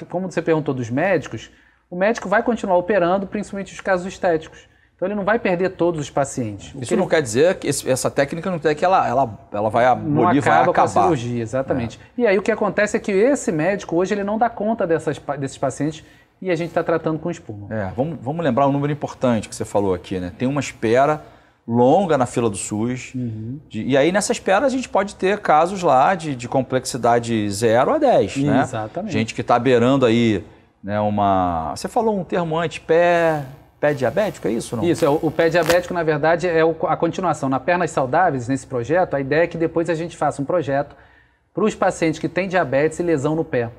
como você perguntou dos médicos, o médico vai continuar operando, principalmente os casos estéticos. Então ele não vai perder todos os pacientes. Isso não quer dizer que essa técnica não quer dizer que ela vai abolir, vai acabar. Com a cirurgia, exatamente. E aí o que acontece é que esse médico hoje ele não dá conta desses pacientes e a gente está tratando com espuma. Vamos lembrar um número importante que você falou aqui, né? Tem uma espera longa na fila do SUS. E aí nessa espera a gente pode ter casos lá de complexidade 0 a 10, né? Exatamente. Gente que está beirando aí, né, Você falou um termo antes, pé diabético, é isso? Não? Isso, o pé diabético, na verdade, é a continuação. Na Pernas Saudáveis, nesse projeto, a ideia é que depois a gente faça um projeto para os pacientes que têm diabetes e lesão no pé.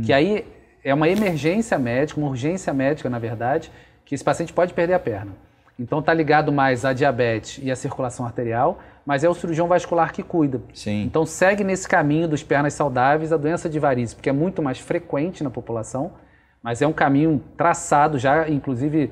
Que aí é uma emergência médica, uma urgência médica, na verdade, que esse paciente pode perder a perna. então está ligado mais à diabetes e à circulação arterial, mas é o cirurgião vascular que cuida. Sim. Então segue nesse caminho dos pernas saudáveis a doença de varizes, porque é muito mais frequente na população, mas é um caminho traçado já, inclusive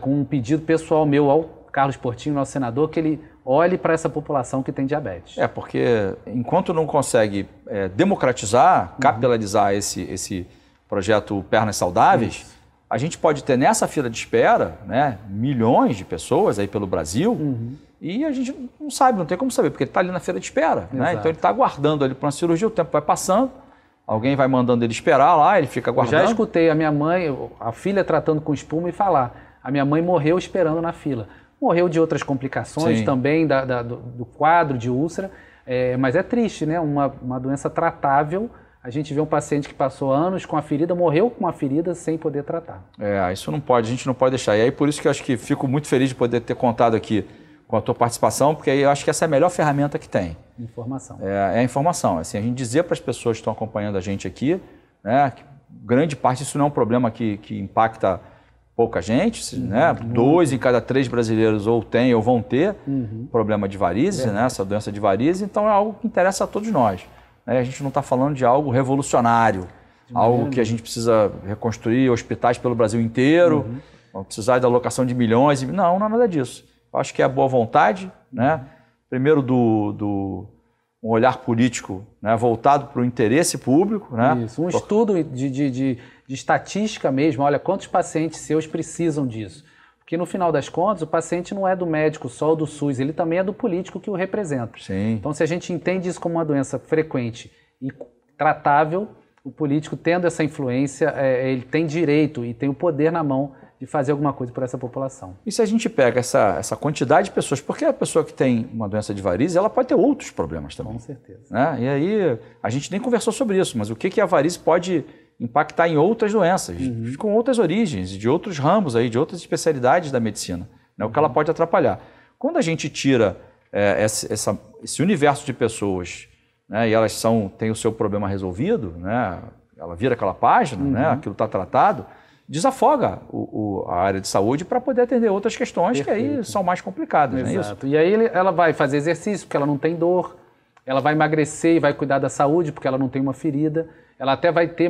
com um pedido pessoal meu ao Carlos Portinho, nosso senador, que ele olhe para essa população que tem diabetes. Porque enquanto não consegue democratizar, capilarizar esse projeto Pernas Saudáveis, a gente pode ter nessa fila de espera, né, milhões de pessoas aí pelo Brasil, e a gente não sabe, não tem como saber, porque ele está ali na fila de espera. Né? Então ele está aguardando ali para uma cirurgia, o tempo vai passando, alguém vai mandando ele esperar lá, ele fica aguardando. Eu já escutei a minha mãe, a filha tratando com espuma e falar, a minha mãe morreu esperando na fila. Morreu de outras complicações também, do quadro de úlcera, mas é triste, né? Uma doença tratável. A gente vê um paciente que passou anos com a ferida, morreu com a ferida sem poder tratar. Isso não pode, a gente não pode deixar. E aí por isso que eu acho que fico muito feliz de poder ter contado aqui com a tua participação, porque aí eu acho que essa é a melhor ferramenta que tem. Informação. É a informação. Assim, a gente dizer para as pessoas que estão acompanhando a gente aqui, né, que grande parte isso não é um problema que impacta pouca gente, né? 2 em cada 3 brasileiros ou tem ou vão ter problema de varizes, né? Essa doença de varizes, então é algo que interessa a todos nós. Né? A gente não está falando de algo revolucionário, algo que a gente precisa reconstruir hospitais pelo Brasil inteiro, vamos precisar da alocação de milhões. Não é nada disso. Eu acho que é a boa vontade, né? Primeiro um olhar político, né, voltado para o interesse público. Né? Isso, estudo de estatística mesmo, olha, quantos pacientes seus precisam disso? Porque no final das contas, o paciente não é do médico só ou do SUS, ele também é do político que o representa. Sim. Então, se a gente entende isso como uma doença frequente e tratável, o político tendo essa influência, ele tem direito e tem o poder na mão de fazer alguma coisa por essa população. E se a gente pega essa quantidade de pessoas, porque a pessoa que tem uma doença de varizes, ela pode ter outros problemas também. Com certeza. Né? E aí, a gente nem conversou sobre isso, mas o que a varize pode impactar em outras doenças, com outras origens, de outros ramos, aí, de outras especialidades da medicina, né? O que ela pode atrapalhar. Quando a gente tira esse universo de pessoas, né, e elas têm o seu problema resolvido, né, ela vira aquela página, né, aquilo está tratado, desafoga a área de saúde para poder atender outras questões que aí são mais complicadas. Exato. Não é isso? E aí ela vai fazer exercício porque ela não tem dor, ela vai emagrecer e vai cuidar da saúde porque ela não tem uma ferida, ela até vai ter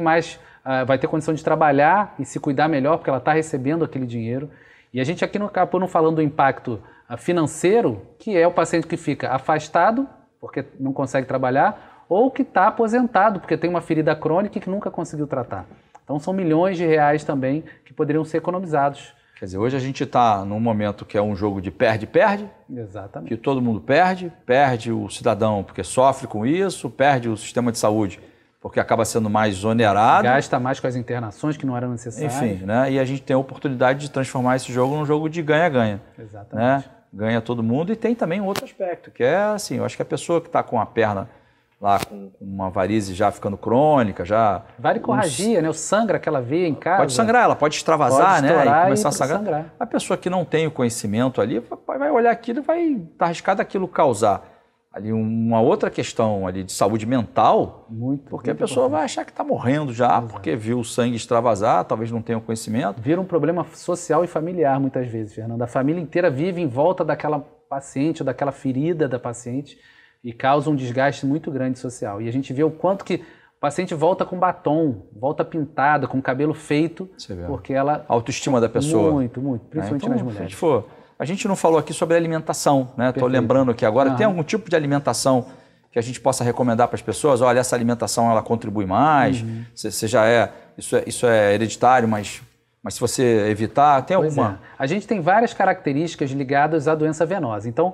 vai ter condição de trabalhar e se cuidar melhor porque ela está recebendo aquele dinheiro. E a gente aqui não acabou não falando do impacto financeiro, que é o paciente que fica afastado porque não consegue trabalhar ou que está aposentado porque tem uma ferida crônica e que nunca conseguiu tratar. Então são milhões de reais também que poderiam ser economizados. Quer dizer, hoje a gente está num momento que é um jogo de perde-perde. Exatamente. Que todo mundo perde o cidadão porque sofre com isso, perde o sistema de saúde porque acaba sendo mais onerado. Gasta mais com as internações que não eram necessárias. Enfim, né? E a gente tem a oportunidade de transformar esse jogo num jogo de ganha-ganha. Exatamente. Né? Ganha todo mundo e tem também um outro aspecto, que é assim, eu acho que a pessoa que está com a perna lá com uma varize já ficando crônica, já... Varicorragia, né? O sangra aquela veia em casa. Pode sangrar, ela pode extravasar, pode né? E começar a sangrar. A pessoa que não tem o conhecimento ali vai olhar aquilo e vai estar arriscado aquilo causar ali uma outra questão ali de saúde mental, porque a pessoa vai achar que está morrendo já, porque viu o sangue extravasar, talvez não tenha o conhecimento. Vira um problema social e familiar muitas vezes, Fernando. A família inteira vive em volta daquela paciente ou daquela ferida da paciente e causa um desgaste muito grande social. E a gente vê o quanto que o paciente volta com batom, volta pintada, com o cabelo feito, porque ela... A autoestima da pessoa. Muito, principalmente nas mulheres. A gente não falou aqui sobre alimentação, né? Estou lembrando aqui agora, tem algum tipo de alimentação que a gente possa recomendar para as pessoas? Olha, essa alimentação ela contribui mais, você já isso é hereditário, mas se você evitar, tem alguma? A gente tem várias características ligadas à doença venosa. Então,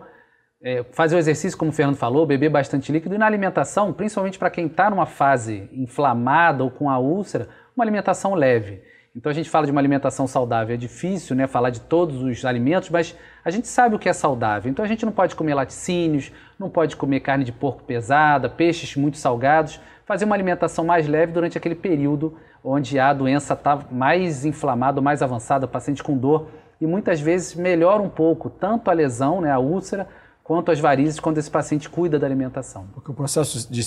fazer o exercício, como o Fernando falou, beber bastante líquido, e na alimentação, principalmente para quem está numa fase inflamada ou com a úlcera, uma alimentação leve. Então a gente fala de uma alimentação saudável, é difícil, né, falar de todos os alimentos, mas a gente sabe o que é saudável. Então a gente não pode comer laticínios, não pode comer carne de porco pesada, peixes muito salgados, fazer uma alimentação mais leve durante aquele período onde a doença está mais inflamada, mais avançada, o paciente com dor, e muitas vezes melhora um pouco tanto a lesão, né, a úlcera, quanto as varizes quando esse paciente cuida da alimentação. Porque o processo de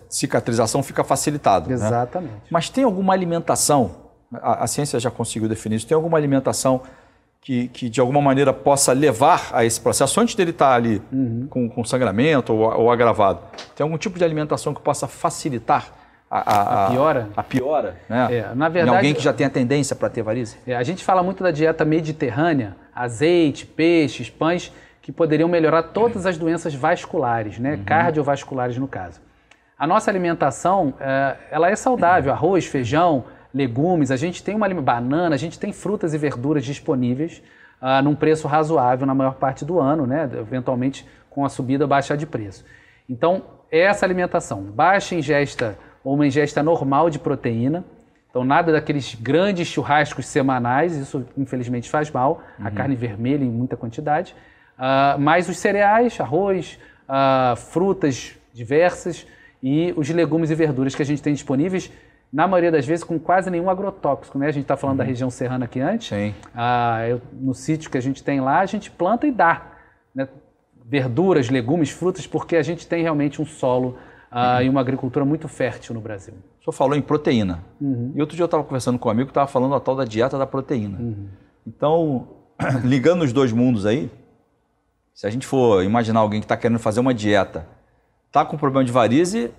cicatrização fica facilitado. Exatamente. Né? Mas tem alguma alimentação, a ciência já conseguiu definir isso, tem alguma alimentação que de alguma maneira possa levar a esse processo antes dele estar ali com sangramento ou agravado? Tem algum tipo de alimentação que possa facilitar a piora? A piora, né? Na verdade, em alguém que já tem a tendência para ter varizes? A gente fala muito da dieta mediterrânea, azeite, peixes, pães, que poderiam melhorar todas as doenças vasculares, né? Cardiovasculares no caso. A nossa alimentação, ela é saudável, arroz, feijão, legumes, a gente tem banana, a gente tem frutas e verduras disponíveis num preço razoável na maior parte do ano, né? Eventualmente com a subida baixar de preço. Então, essa alimentação, baixa ingesta ou uma ingesta normal de proteína, então nada daqueles grandes churrascos semanais, isso infelizmente faz mal, a carne vermelha em muita quantidade, mas os cereais, arroz, frutas diversas e os legumes e verduras que a gente tem disponíveis, na maioria das vezes com quase nenhum agrotóxico, né? A gente está falando da região serrana aqui antes. Sim. No sítio que a gente tem lá, a gente planta e dá, né? Verduras, legumes, frutas, porque a gente tem realmente um solo e uma agricultura muito fértil no Brasil. O senhor falou em proteína. E outro dia eu estava conversando com um amigo que estava falando a tal da dieta da proteína. Então, ligando os dois mundos aí, se a gente for imaginar alguém que está querendo fazer uma dieta, está com problema de varize...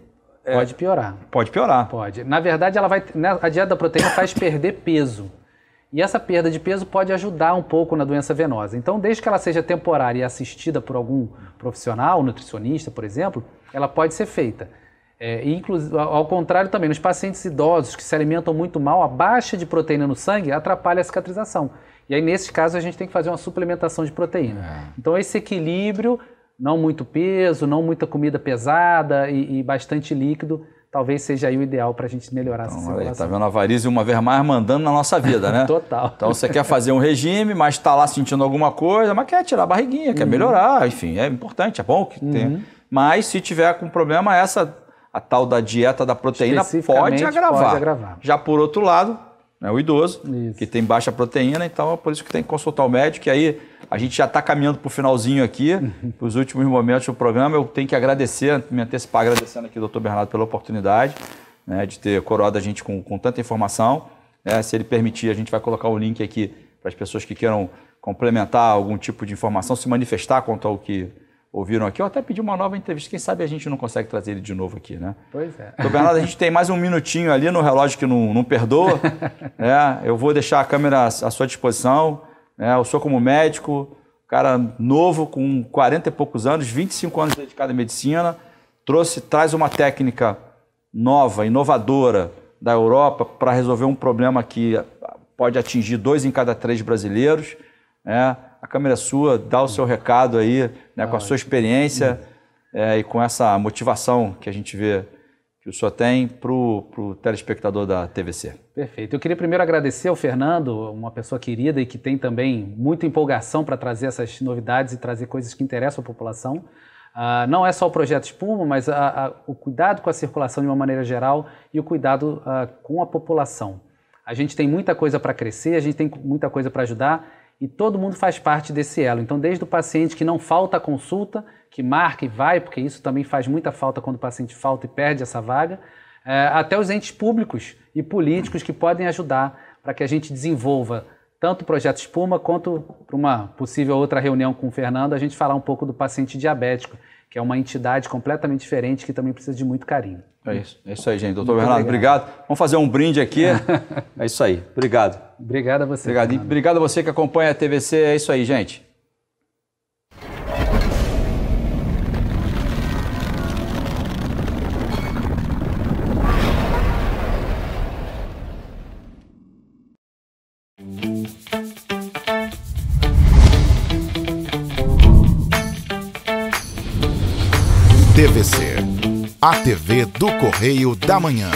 Pode piorar. Pode piorar. Pode. Na verdade, a dieta da proteína faz perder peso. E essa perda de peso pode ajudar um pouco na doença venosa. Então, desde que ela seja temporária e assistida por algum profissional, nutricionista, por exemplo, ela pode ser feita. Inclusive, ao contrário também, nos pacientes idosos que se alimentam muito mal, a baixa de proteína no sangue atrapalha a cicatrização. E aí, nesses casos, a gente tem que fazer uma suplementação de proteína. Então, esse equilíbrio, não muito peso, não muita comida pesada e bastante líquido, talvez seja aí o ideal para a gente melhorar essa circulação. Está vendo a varize uma vez mais mandando na nossa vida, né? Total. Então você quer fazer um regime, mas está lá sentindo alguma coisa, mas quer tirar a barriguinha, quer melhorar, enfim, é importante, é bom que tenha. Mas se tiver com problema, a tal da dieta da proteína pode agravar. Já por outro lado, né, o idoso, que tem baixa proteína, então é por isso que tem que consultar o médico, e aí a gente já está caminhando para o finalzinho aqui, para os últimos momentos do programa. Eu tenho que agradecer, me antecipar agradecendo aqui o Dr. Bernardo pela oportunidade, né, de ter coroado a gente com tanta informação. Se ele permitir, a gente vai colocar o link aqui para as pessoas que queiram complementar algum tipo de informação, se manifestar quanto ao que ouviram aqui, ou até pedir uma nova entrevista. Quem sabe a gente não consegue trazer ele de novo aqui, né? Pois é. Dr. Bernardo, a gente tem mais um minutinho ali no relógio que não perdoa. Eu vou deixar a câmera à sua disposição. Eu sou como médico, cara novo, com 40 e poucos anos, 25 anos dedicado à medicina, traz uma técnica nova, inovadora da Europa para resolver um problema que pode atingir 2 em cada 3 brasileiros. A câmera é sua, dá o seu recado aí, né, com a sua experiência e com essa motivação que a gente vê que o senhor tem para o telespectador da TVC. Perfeito. Eu queria primeiro agradecer ao Fernando, uma pessoa querida e que tem também muita empolgação para trazer essas novidades e trazer coisas que interessam a população. Não é só o Projeto Espuma, mas o cuidado com a circulação de uma maneira geral e o cuidado com a população. A gente tem muita coisa para crescer, a gente tem muita coisa para ajudar e todo mundo faz parte desse elo. Então, desde o paciente que não falta a consulta, que marca e vai, porque isso também faz muita falta quando o paciente falta e perde essa vaga, até os entes públicos e políticos que podem ajudar para que a gente desenvolva tanto o Projeto Espuma quanto para uma possível outra reunião com o Fernando, a gente falar um pouco do paciente diabético, que é uma entidade completamente diferente que também precisa de muito carinho. É isso aí, gente. Doutor Bernardo, obrigado. Vamos fazer um brinde aqui. É isso aí. Obrigado. Obrigado a você. Obrigado. E obrigado a você que acompanha a TVC. É isso aí, gente. TVC, a TV do Correio da Manhã.